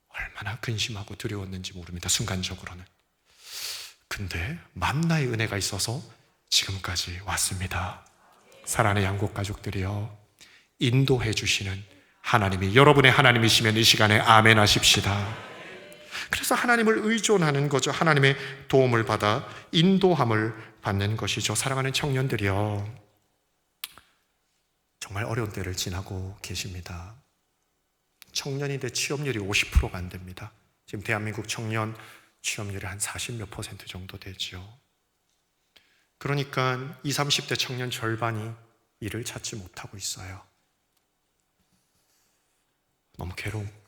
A: 얼마나 근심하고 두려웠는지 모릅니다. 순간적으로는. 근데 만나의 은혜가 있어서 지금까지 왔습니다. 사랑하는 양곡 가족들이여, 인도해 주시는 하나님이 여러분의 하나님이시면 이 시간에 아멘 하십시다. 그래서 하나님을 의존하는 거죠. 하나님의 도움을 받아 인도함을 받는 것이죠. 사랑하는 청년들이여, 정말 어려운 때를 지나고 계십니다. 청년인데 취업률이 50%가 안 됩니다. 지금 대한민국 청년 취업률이 한 40몇 % 정도 되죠. 그러니까 20, 30대 청년 절반이 일을 찾지 못하고 있어요. 너무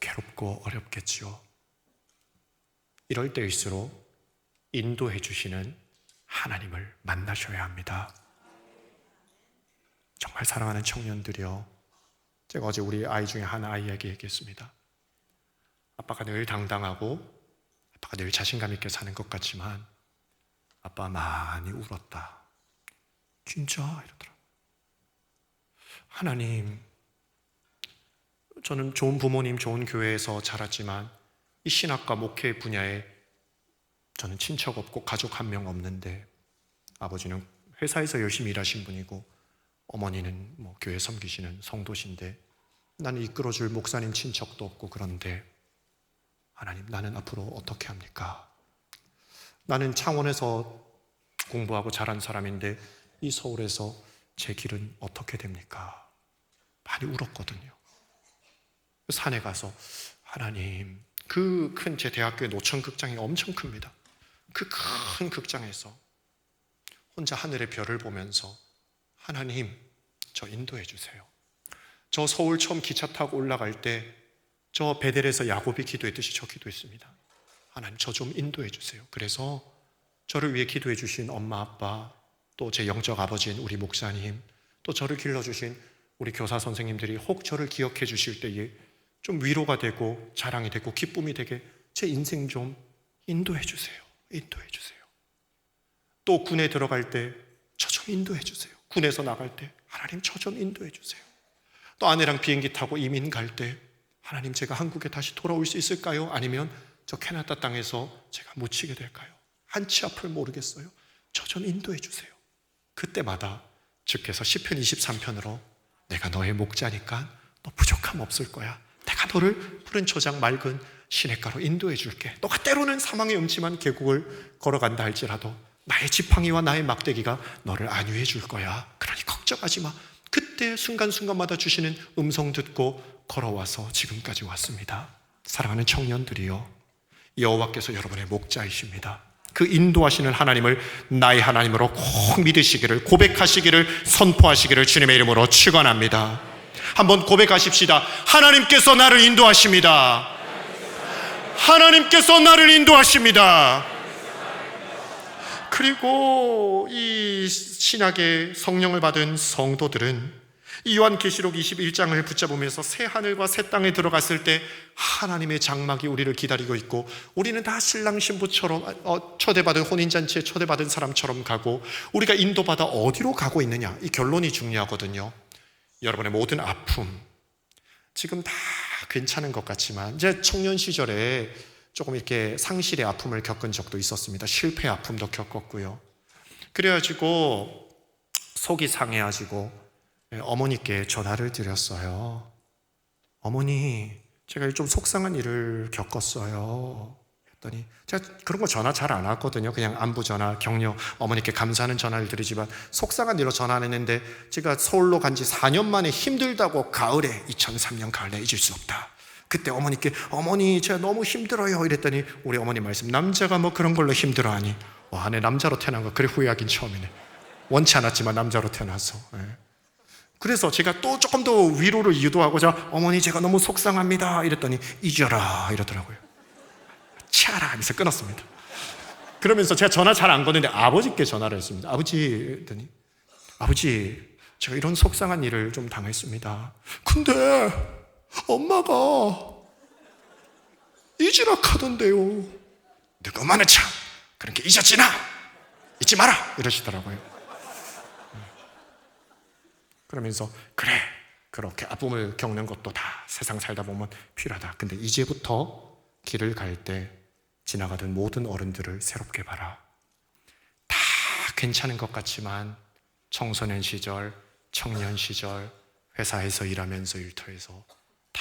A: 괴롭고 어렵겠죠. 이럴 때일수록 인도해 주시는 하나님을 만나셔야 합니다. 정말 사랑하는 청년들이요, 제가 어제 우리 아이 중에 한 아이에게 얘기했습니다. 아빠가 늘 당당하고 아빠가 늘 자신감 있게 사는 것 같지만 아빠 많이 울었다. 진짜? 이러더라고요. 하나님, 저는 좋은 부모님, 좋은 교회에서 자랐지만 이 신학과 목회 분야에 저는 친척 없고 가족 한 명 없는데, 아버지는 회사에서 열심히 일하신 분이고 어머니는 교회 섬기시는 성도신데 나는 이끌어줄 목사님 친척도 없고, 그런데 하나님, 나는 앞으로 어떻게 합니까? 나는 창원에서 공부하고 자란 사람인데 이 서울에서 제 길은 어떻게 됩니까? 많이 울었거든요. 산에 가서 하나님, 그 큰 제 대학교의 노천극장이 엄청 큽니다. 그 큰 극장에서 혼자 하늘의 별을 보면서 하나님, 저 인도해 주세요. 저 서울 처음 기차 타고 올라갈 때 저 베델에서 야곱이 기도했듯이 저 기도했습니다. 하나님, 저 좀 인도해 주세요. 그래서 저를 위해 기도해 주신 엄마, 아빠, 또 제 영적 아버지인 우리 목사님, 또 저를 길러주신 우리 교사 선생님들이 혹 저를 기억해 주실 때에 좀 위로가 되고 자랑이 되고 기쁨이 되게 제 인생 좀 인도해 주세요. 인도해 주세요. 또 군에 들어갈 때 저 좀 인도해 주세요. 군에서 나갈 때 하나님 저 좀 인도해 주세요. 또 아내랑 비행기 타고 이민 갈 때 하나님 제가 한국에 다시 돌아올 수 있을까요? 아니면 저 캐나다 땅에서 제가 묻히게 될까요? 한치 앞을 모르겠어요. 저 좀 인도해 주세요. 그때마다 주께서 시편 23편으로 내가 너의 목자니까 너 부족함 없을 거야. 내가 너를 푸른 초장 맑은 시냇가로 인도해 줄게. 너가 때로는 사망의 음침한 계곡을 걸어간다 할지라도 나의 지팡이와 나의 막대기가 너를 안위해 줄 거야. 그러니 걱정하지 마. 그때 순간순간마다 주시는 음성 듣고 걸어와서 지금까지 왔습니다. 사랑하는 청년들이요, 여호와께서 여러분의 목자이십니다. 그 인도하시는 하나님을 나의 하나님으로 꼭 믿으시기를, 고백하시기를, 선포하시기를 주님의 이름으로 축원합니다. 한번 고백하십시다. 하나님께서 나를 인도하십니다. 하나님께서 나를 인도하십니다. 그리고 이 신약의 성령을 받은 성도들은 이 요한계시록 21장을 붙잡으면서 새 하늘과 새 땅에 들어갔을 때 하나님의 장막이 우리를 기다리고 있고, 우리는 다 신랑 신부처럼 초대받은 혼인잔치에 초대받은 사람처럼 가고, 우리가 인도받아 어디로 가고 있느냐, 이 결론이 중요하거든요. 여러분의 모든 아픔 지금 다 괜찮은 것 같지만, 제 청년 시절에 조금 이렇게 상실의 아픔을 겪은 적도 있었습니다. 실패 아픔도 겪었고요. 그래가지고 속이 상해가지고 어머니께 전화를 드렸어요. 어머니, 제가 좀 속상한 일을 겪었어요. 했더니 제가 그런 거 전화 잘 안 하거든요. 그냥 안부 전화, 격려, 어머니께 감사하는 전화를 드리지만 속상한 일로 전화 안 했는데, 제가 서울로 간 지 4년 만에 힘들다고 가을에 2003년 가을에 잊을 수 없다. 그때 어머니께 어머니 제가 너무 힘들어요 이랬더니 우리 어머니 말씀, 남자가 뭐 그런 걸로 힘들어하니. 와, 내 남자로 태어난 거 그래 후회하긴 처음이네. 원치 않았지만 남자로 태어나서. 그래서 제가 또 조금 더 위로를 유도하고자 어머니 제가 너무 속상합니다 이랬더니 잊어라 이러더라고요. 차라 하면서 끊었습니다. 그러면서 제가 전화 잘 안 거는데 아버지께 전화를 했습니다. 아버지 했더니, 아버지 제가 이런 속상한 일을 좀 당했습니다. 근데 엄마가 잊으라 하던데요. 누구만은 참 그런 게 잊었지나 잊지 마라 이러시더라고요. 그러면서 그래, 그렇게 아픔을 겪는 것도 다 세상 살다 보면 필요하다. 근데 이제부터 길을 갈 때 지나가던 모든 어른들을 새롭게 봐라. 다 괜찮은 것 같지만 청소년 시절, 청년 시절, 회사에서 일하면서 일터에서 다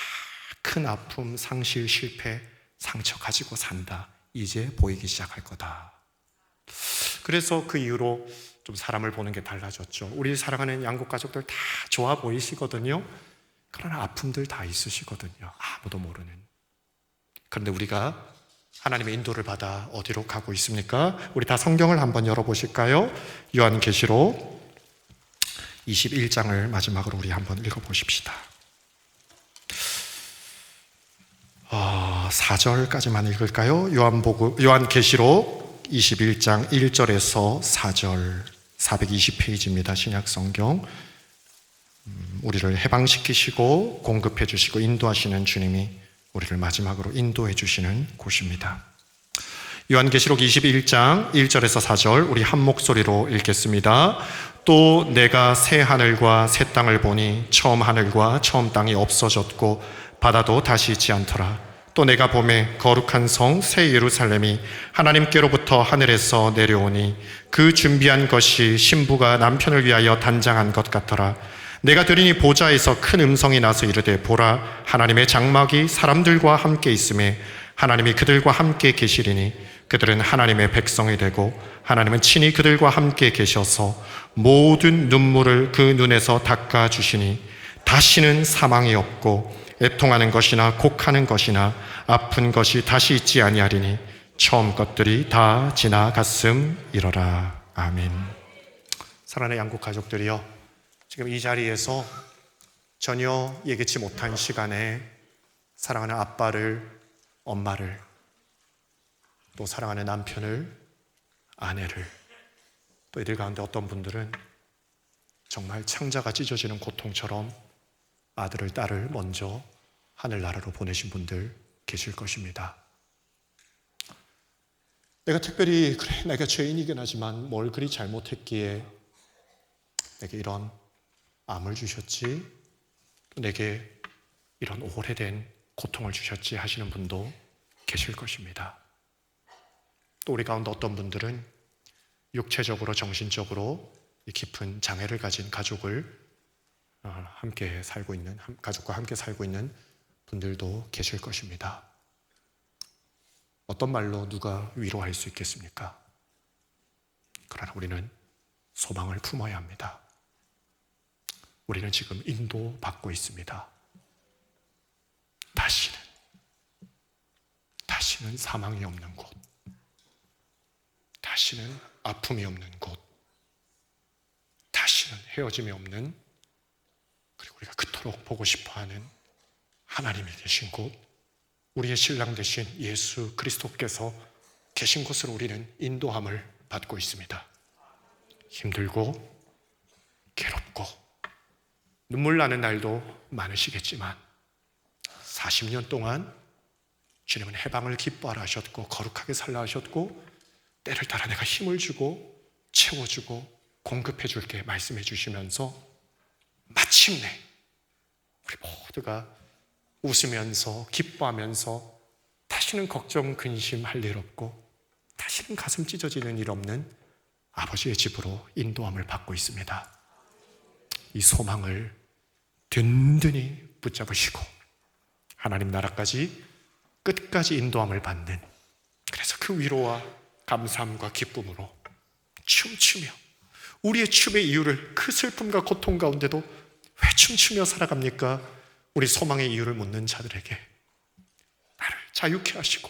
A: 큰 아픔, 상실, 실패, 상처 가지고 산다. 이제 보이기 시작할 거다. 그래서 그 이후로 좀 사람을 보는 게 달라졌죠. 우리 사랑하는 양국 가족들 다 좋아 보이시거든요. 그러나 아픔들 다 있으시거든요. 아무도 모르는. 그런데 우리가 하나님의 인도를 받아 어디로 가고 있습니까? 우리 다 성경을 한번 열어보실까요? 요한계시록 21장을 마지막으로 우리 한번 읽어보십시다. 4절까지만 읽을까요? 요한계시록 21장 1절에서 4절, 420페이지입니다. 신약성경. 우리를 해방시키시고 공급해 주시고 인도하시는 주님이 우리를 마지막으로 인도해 주시는 곳입니다. 요한계시록 21장 1절에서 4절 우리 한 목소리로 읽겠습니다. 또 내가 새 하늘과 새 땅을 보니 처음 하늘과 처음 땅이 없어졌고 바다도 다시 있지 않더라. 또 내가 보매 거룩한 성 새 예루살렘이 하나님께로부터 하늘에서 내려오니 그 준비한 것이 신부가 남편을 위하여 단장한 것 같더라. 내가 들으니 보좌에서 큰 음성이 나서 이르되 보라, 하나님의 장막이 사람들과 함께 있음에 하나님이 그들과 함께 계시리니 그들은 하나님의 백성이 되고 하나님은 친히 그들과 함께 계셔서 모든 눈물을 그 눈에서 닦아주시니 다시는 사망이 없고 애통하는 것이나 곡하는 것이나 아픈 것이 다시 있지 아니하리니 처음 것들이 다 지나갔음이러라. 아멘. 사랑하는 양국 가족들이여, 지금 이 자리에서 전혀 예기치 못한 시간에 사랑하는 아빠를, 엄마를, 또 사랑하는 남편을, 아내를, 또 이들 가운데 어떤 분들은 정말 창자가 찢어지는 고통처럼 아들을 딸을 먼저 하늘나라로 보내신 분들 계실 것입니다. 내가 특별히 그래 내가 죄인이긴 하지만 뭘 그리 잘못했기에 내게 이런 암을 주셨지, 또 내게 이런 오래된 고통을 주셨지 하시는 분도 계실 것입니다. 또 우리 가운데 어떤 분들은 육체적으로 정신적으로 이 깊은 장애를 가진 가족을 함께 살고 있는, 가족과 함께 살고 있는 분들도 계실 것입니다. 어떤 말로 누가 위로할 수 있겠습니까? 그러나 우리는 소망을 품어야 합니다. 우리는 지금 인도받고 있습니다. 다시는 사망이 없는 곳, 다시는 아픔이 없는 곳, 다시는 헤어짐이 없는, 그리고 우리가 그토록 보고 싶어하는 하나님이 계신 곳, 우리의 신랑 되신 예수 그리스도께서 계신 곳으로 우리는 인도함을 받고 있습니다. 힘들고 괴롭고 눈물 나는 날도 많으시겠지만 40년 동안 주님은 해방을 기뻐하라 하셨고 거룩하게 살라 하셨고 때를 따라 내가 힘을 주고 채워주고 공급해 줄게 말씀해 주시면서 마침내 우리 모두가 웃으면서 기뻐하면서 다시는 걱정 근심할 일 없고 다시는 가슴 찢어지는 일 없는 아버지의 집으로 인도함을 받고 있습니다. 이 소망을 든든히 붙잡으시고 하나님 나라까지 끝까지 인도함을 받는, 그래서 그 위로와 감사함과 기쁨으로 춤추며 우리의 춤의 이유를, 그 슬픔과 고통 가운데도 왜 춤추며 살아갑니까? 우리 소망의 이유를 묻는 자들에게 나를 자유케 하시고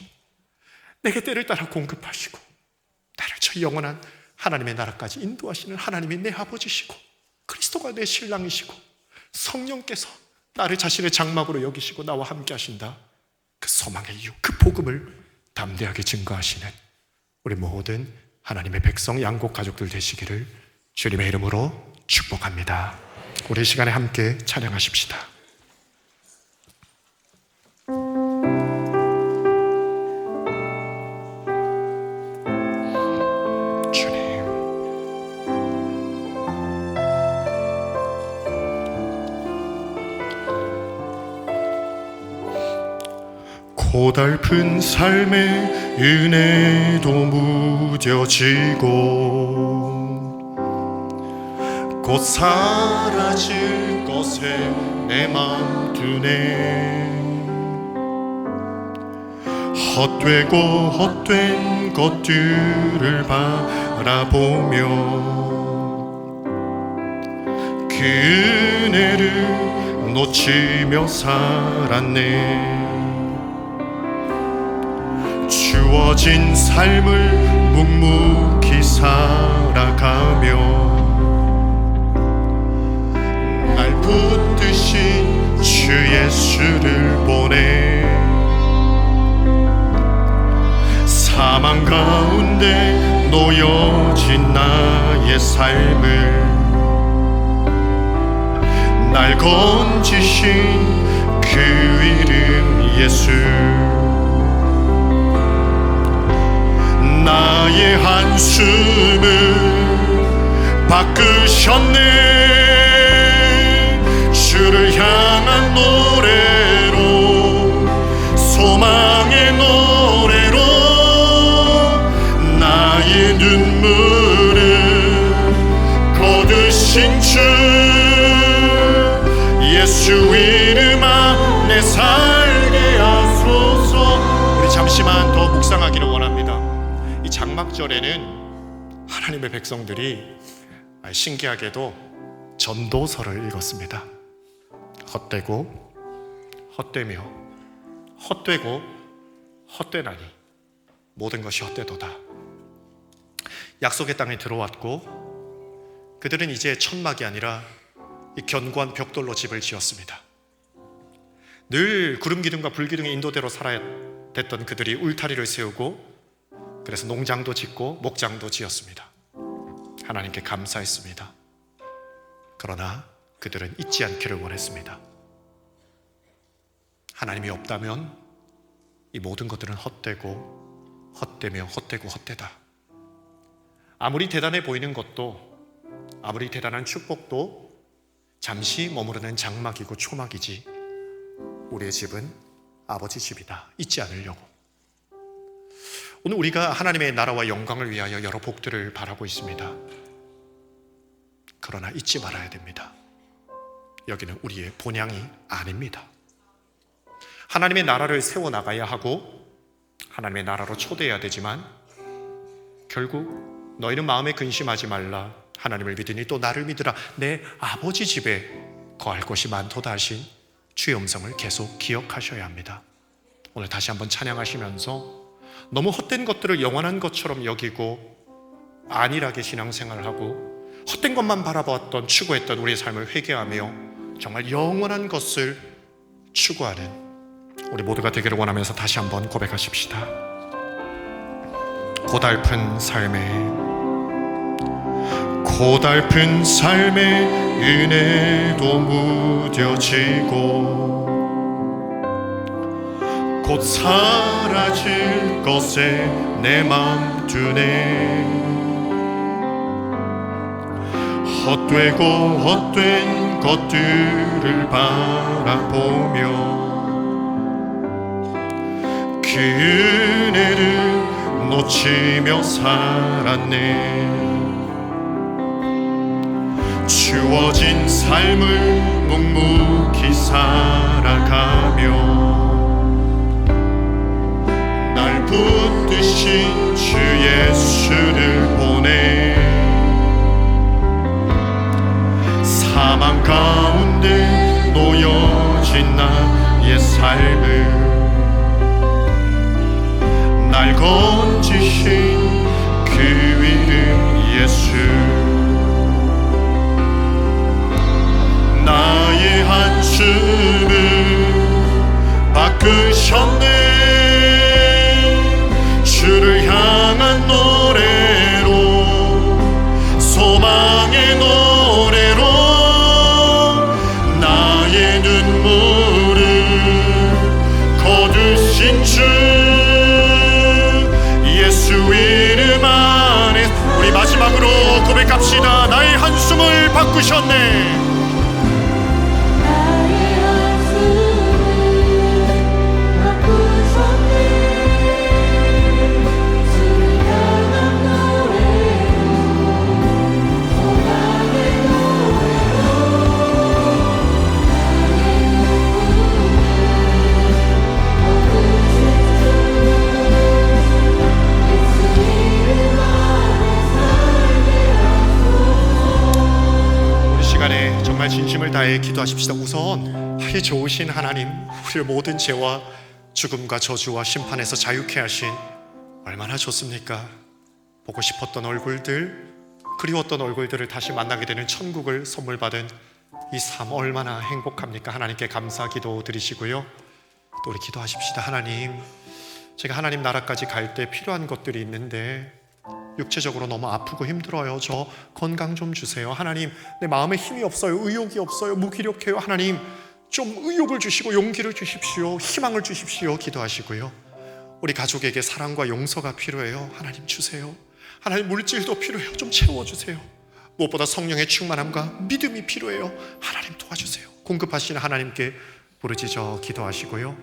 A: 내게 때를 따라 공급하시고 나를 저 영원한 하나님의 나라까지 인도하시는 하나님이 내 아버지시고 그리스도가 내 신랑이시고 성령께서 나를 자신의 장막으로 여기시고 나와 함께 하신다. 그 소망의 이유, 그 복음을 담대하게 증거하시는 우리 모든 하나님의 백성 양곡 가족들 되시기를 주님의 이름으로 축복합니다. 우리 시간에 함께 찬양하십시다. 고달픈 삶의 은혜도 무뎌지고 곧 사라질 것에 내 맘 두네. 헛되고 헛된 것들을 바라보며 그 은혜를 놓치며 살았네. 주어진 삶을 묵묵히 살아가며 날 붙드신 주 예수를 보내 사망 가운데 놓여진 나의 삶을 날 건지신 그 이름 예수, 나의 한숨을 바꾸셨네. 주를 향한 노래로, 소망의 노래로 나의 눈물을 거두신 주 예수 이름 안에 살게 하소서. 우리 잠시만 더 묵상하기를 원합니다. 이 장막절에는 하나님의 백성들이 신기하게도 전도서를 읽었습니다. 헛되고 헛되며 헛되고 헛되나니 모든 것이 헛되도다. 약속의 땅에 들어왔고 그들은 이제 천막이 아니라 이 견고한 벽돌로 집을 지었습니다. 늘 구름 기둥과 불 기둥의 인도대로 살아야 됐던 그들이 울타리를 세우고 그래서 농장도 짓고 목장도 지었습니다. 하나님께 감사했습니다. 그러나 그들은 잊지 않기를 원했습니다. 하나님이 없다면 이 모든 것들은 헛되고 헛되며 헛되고 헛되다. 아무리 대단해 보이는 것도, 아무리 대단한 축복도 잠시 머무르는 장막이고 초막이지 우리의 집은 아버지 집이다. 잊지 않으려고. 오늘 우리가 하나님의 나라와 영광을 위하여 여러 복들을 바라고 있습니다. 그러나 잊지 말아야 됩니다. 여기는 우리의 본향이 아닙니다. 하나님의 나라를 세워나가야 하고 하나님의 나라로 초대해야 되지만 결국 너희는 마음에 근심하지 말라. 하나님을 믿으니 또 나를 믿으라. 내 아버지 집에 거할 것이 많도다 하신 주의 음성을 계속 기억하셔야 합니다. 오늘 다시 한번 찬양하시면서 너무 헛된 것들을 영원한 것처럼 여기고 안일하게 신앙생활을 하고 헛된 것만 바라보았던, 추구했던 우리의 삶을 회개하며 정말 영원한 것을 추구하는 우리 모두가 되기를 원하면서 다시 한번 고백하십시다. 고달픈 삶에 은혜도 무뎌지고 곧 사라질 것에 내 맘 두네. 헛된 것들을 바라보며 그 은혜를 놓치며 살았네. 주어진 삶을 묵묵히 살아가며 날 붙드신 주 예수를 보내. 사망 가운데 놓여진 나의 삶을 날 건지신 그 이름 예수. 나의 한숨을 바꾸셨네. 주를 향한 노래로, 소망의 노래로 나의 눈물을 거두신 주 예수 이름 안에. 우리 마지막으로 고백합시다. 나의 한숨을 바꾸셨네. 진심을 다해 기도하십시다. 우선 이 좋으신 하나님, 우리의 모든 죄와 죽음과 저주와 심판에서 자유케 하신, 얼마나 좋습니까? 보고 싶었던 얼굴들, 그리웠던 얼굴들을 다시 만나게 되는 천국을 선물 받은 이 삶 얼마나 행복합니까? 하나님께 감사 기도 드리시고요. 또 우리 기도하십시다. 하나님, 제가 하나님 나라까지 갈 때 필요한 것들이 있는데 육체적으로 너무 아프고 힘들어요. 저 건강 좀 주세요. 하나님, 내 마음에 힘이 없어요. 의욕이 없어요. 무기력해요. 하나님, 좀 의욕을 주시고 용기를 주십시오. 희망을 주십시오. 기도하시고요. 우리 가족에게 사랑과 용서가 필요해요. 하나님 주세요. 하나님, 물질도 필요해요. 좀 채워주세요. 무엇보다 성령의 충만함과 믿음이 필요해요. 하나님 도와주세요. 공급하시는 하나님께 부르짖어 기도하시고요.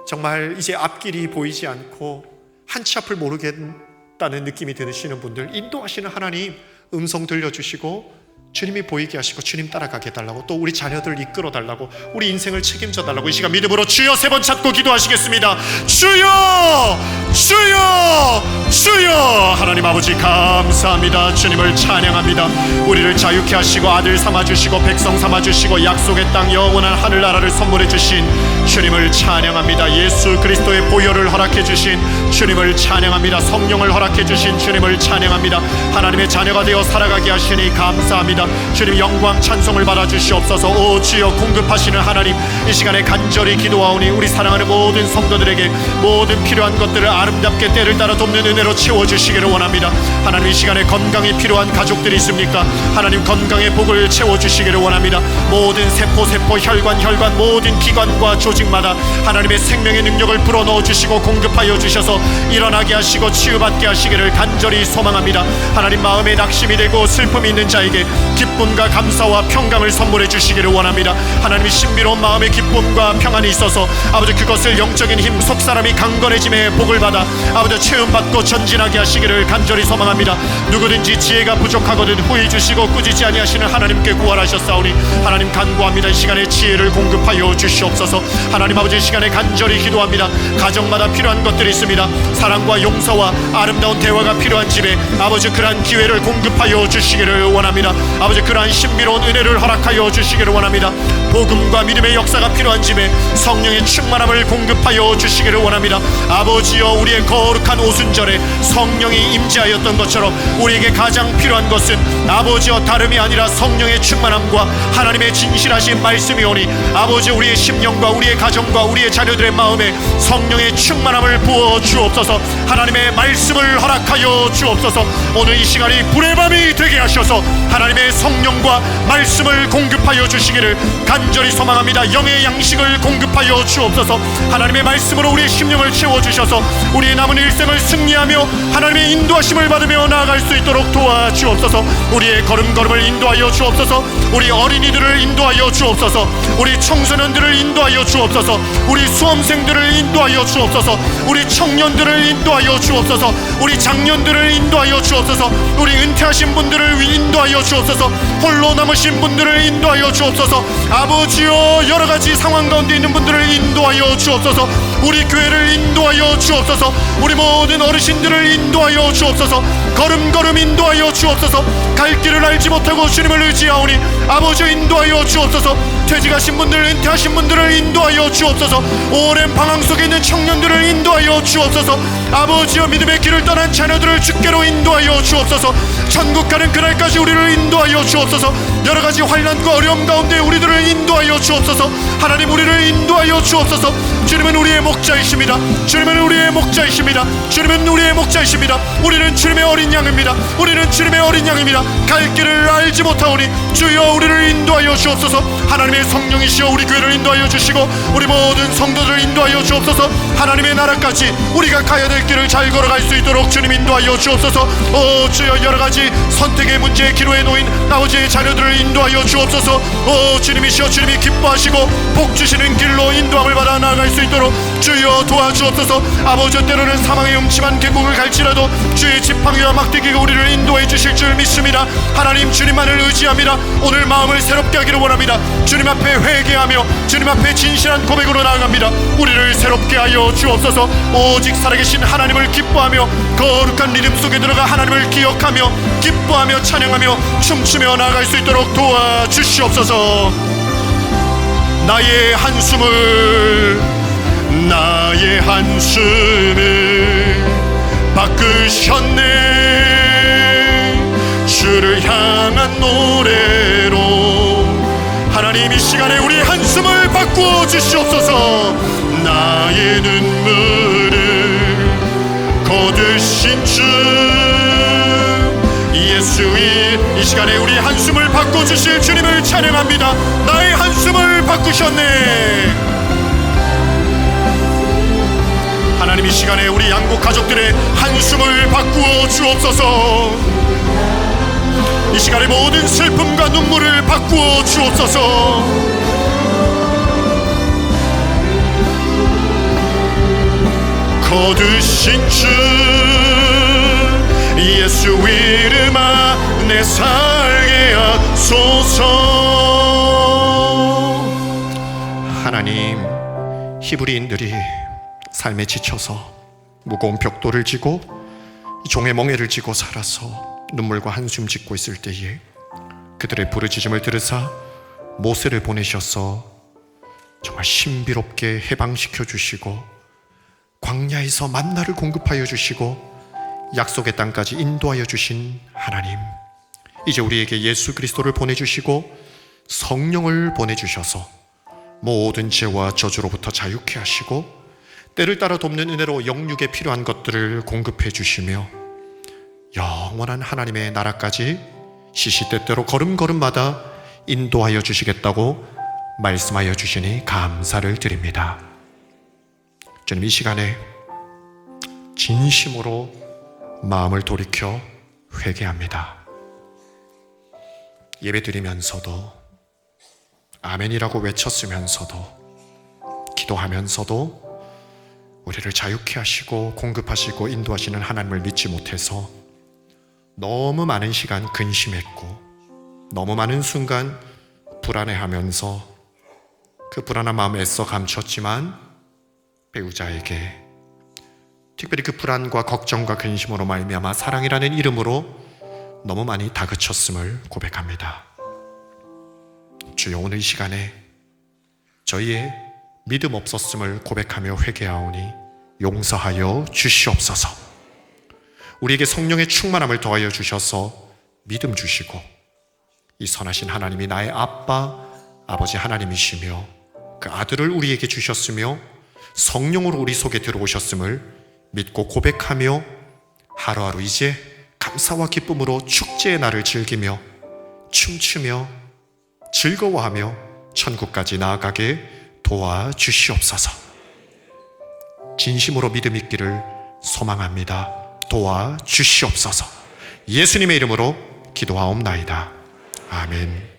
A: 정말 이제 앞길이 보이지 않고 한치 앞을 모르겠다는 느낌이 드시는 분들, 인도하시는 하나님 음성 들려주시고 주님이 보이게 하시고 주님 따라가게 해달라고, 또 우리 자녀들 이끌어 달라고, 우리 인생을 책임져 달라고 이 시간 믿음으로 주여 3번 찾고 기도하시겠습니다. 주여, 주여, 주여. 하나님 아버지 감사합니다. 주님을 찬양합니다. 우리를 자유케 하시고 아들 삼아주시고 백성 삼아주시고 약속의 땅 영원한 하늘나라를 선물해 주신 주님을 찬양합니다. 예수 그리스도의 보혈을 허락해 주신 주님을 찬양합니다. 성령을 허락해 주신 주님을 찬양합니다. 하나님의 자녀가 되어 살아가게 하시니 감사합니다. 주님 영광 찬송을 받아 주시옵소서. 오 주여, 공급하시는 하나님, 이 시간에 간절히 기도하오니 우리 사랑하는 모든 성도들에게 모든 필요한 것들을 아름답게 때를 따라 돕는 은혜로 채워주시기를 원합니다. 하나님, 이 시간에 건강이 필요한 가족들이 있습니까? 하나님, 건강의 복을 채워주시기를 원합니다. 모든 세포, 혈관 모든 기관과 조직마다 하나님의 생명의 능력을 불어넣어 주시고 공급하여 주셔서 일어나게 하시고 치유받게 하시기를 간절히 소망합니다. 하나님, 마음에 낙심이 되고 슬픔이 있는 자에게 기쁨과 감사와 평강을 선물해 주시기를 원합니다. 하나님이 신비로운 마음의 기쁨과 평안이 있어서 아버지 그것을 영적인 힘, 속사람이 강건해짐의 복을 받아 아버지 체험받고 전진하게 하시기를 간절히 소망합니다. 누구든지 지혜가 부족하거든 후히 주시고 꾸짖지 아니하시는 하나님께 구하셨사오니 하나님 간구합니다. 이 시간에 지혜를 공급하여 주시옵소서. 하나님 아버지, 이 시간에 간절히 기도합니다. 가정마다 필요한 것들이 있습니다. 사랑과 용서와 아름다운 대화가 필요한 집에 아버지 그러한 기회를 공급하여 주시기를 원합니다. 아버지 그러한 신비로운 은혜를 허락하여 주시기를 원합니다. 복음과 믿음의 역사가 필요한 집에 성령의 충만함을 공급하여 주시기를 원합니다. 아버지여, 우리의 거룩한 오순절에 성령이 임재하였던 것처럼 우리에게 가장 필요한 것은 아버지여 다름이 아니라 성령의 충만함과 하나님의 진실하신 말씀이 오니 아버지, 우리의 심령과 우리의 가정과 우리의 자녀들의 마음에 성령의 충만함을 부어 주옵소서. 하나님의 말씀을 허락하여 주옵소서. 오늘 이 시간이 불의 밤이 되게 하셔서 하나님의 성령과 말씀을 공급하여 주시기를 간절히 소망합니다. 영의 양식을 공급하여 주옵소서. 하나님의 말씀으로 우리의 심령을 채워주셔서 우리의 남은 일생을 승리하며 하나님의 인도하심을 받으며 나아갈 수 있도록 도와주옵소서. 우리의 걸음걸음을 인도하여 주옵소서. 우리 어린이들을 인도하여 주옵소서. 우리 청소년들을 인도하여 주옵소서. 우리 수험생들을 인도하여 주옵소서. 우리 청년들을 인도하여 주옵소서. 우리 장년들을 인도하여 주옵소서. 우리 은퇴하신 분들을 인도하여 주옵소서. 홀로 남으신 분들을 인도하여 주옵소서. 아버지여, 여러가지 상황 가운데 있는 분들을 인도하여 주옵소서. 우리 교회를 인도하여 주옵소서. 우리 모든 어르신들을 인도하여 주옵소서. 걸음걸음 인도하여 주옵소서. 갈 길을 알지 못하고 주님을 의지하오니 아버지 인도하여 주옵소서. 퇴직하신 분들, 은퇴하신 분들을 인도하여 주옵소서. 오랜 방황 속에 있는 청년들을 인도하여 주옵소서. 아버지여, 믿음의 길을 떠난 자녀들을 주께로 인도하여 주옵소서. 천국 가는 그날까지 우리를 인도하여 주옵소서. 여러가지 환난과 어려움 가운데 우리들을 인도하여 주옵소서. 하나님, 우리를 인도하여 주옵소서. 주님은 우리의 목자이십니다. 주님은 우리의 목자이십니다. 주님은 우리의 목자이십니다. 우리는 주님의 어린 양입니다. 우리는 주님의 어린 양입니다. 갈 길을 알지 못하오니 주여 우리를 인도하여 주옵소서. 하나님의 성령이시여 우리 교회를 인도하여 주시고 우리 모든 성도들을 인도하여 주옵소서. 하나님의 나라까지 우리가 가야 될 길을 잘 걸어갈 수 있도록 주님 인도하여 주옵소서. 오 주여, 여러가지 선택의 문제에 기로에 놓인 아버지의 자녀들을 인도하여 주옵소서. 오 주님이시여, 주님이 기뻐하시고 복 주시는 길로 인도함을 받아 나아갈 수 있도록 주여 도와주옵소서. 아버지, 때로는 사망의 음침한 계곡을 갈지라도 주의 지팡이와 막대기가 우리를 인도해 주실 줄 믿습니다. 하나님, 주님만을 의지합니다. 오늘 마음을 새롭게 하기를 원합니다. 주님 앞에 회개하며 주님 앞에 진실한 고백으로 나아갑니다. 우리를 새롭게 하여 주옵소서. 오직 살아계신 하나님을 기뻐하며 거룩한 리듬 속에 들어가 하나님을 기억하며 기뻐하며 찬양하며 춤추며 나아갈 수 있도록 도와주시옵소서. 나의 한숨을 바꾸셨네. 주를 향한 노래로 하나님, 이 시간에 우리 한숨을 바꾸어 주시옵소서. 나의 눈물을 거두신 주 예수의 이 시간에 우리 한숨을 바꿔주실 주님을 찬양합니다. 나의 한숨을 바꾸셨네. 하나님, 이 시간에 우리 양국 가족들의 한숨을 바꾸어 주옵소서. 이 시간에 모든 슬픔과 눈물을 바꾸어 주옵소서. 거두신 주 예수 이름 안에 살게 하소서. 하나님, 히브리인들이 삶에 지쳐서 무거운 벽돌을 지고 종의 멍에를 지고 살아서 눈물과 한숨 짓고 있을 때에 그들의 부르짖음을 들으사 모세를 보내셔서 정말 신비롭게 해방시켜 주시고 광야에서 만나를 공급하여 주시고 약속의 땅까지 인도하여 주신 하나님, 이제 우리에게 예수 그리스도를 보내주시고 성령을 보내주셔서 모든 죄와 저주로부터 자유케 하시고 때를 따라 돕는 은혜로 영육에 필요한 것들을 공급해 주시며 영원한 하나님의 나라까지 시시때때로 걸음걸음마다 인도하여 주시겠다고 말씀하여 주시니 감사를 드립니다. 주님, 이 시간에 진심으로 마음을 돌이켜 회개합니다. 예배드리면서도 아멘이라고 외쳤으면서도 기도하면서도 우리를 자유케 하시고 공급하시고 인도하시는 하나님을 믿지 못해서 너무 많은 시간 근심했고 너무 많은 순간 불안해하면서 그 불안한 마음 애써 감췄지만 배우자에게 특별히 그 불안과 걱정과 근심으로 말미암아 사랑이라는 이름으로 너무 많이 다그쳤음을 고백합니다. 주여, 오늘 이 시간에 저희의 믿음 없었음을 고백하며 회개하오니 용서하여 주시옵소서. 우리에게 성령의 충만함을 더하여 주셔서 믿음 주시고 이 선하신 하나님이 나의 아빠, 아버지 하나님이시며 그 아들을 우리에게 주셨으며 성령으로 우리 속에 들어오셨음을 믿고 고백하며 하루하루 이제 감사와 기쁨으로 축제의 날을 즐기며 춤추며 즐거워하며 천국까지 나아가게 도와주시옵소서. 진심으로 믿음 있기를 소망합니다. 도와주시옵소서. 예수님의 이름으로 기도하옵나이다. 아멘.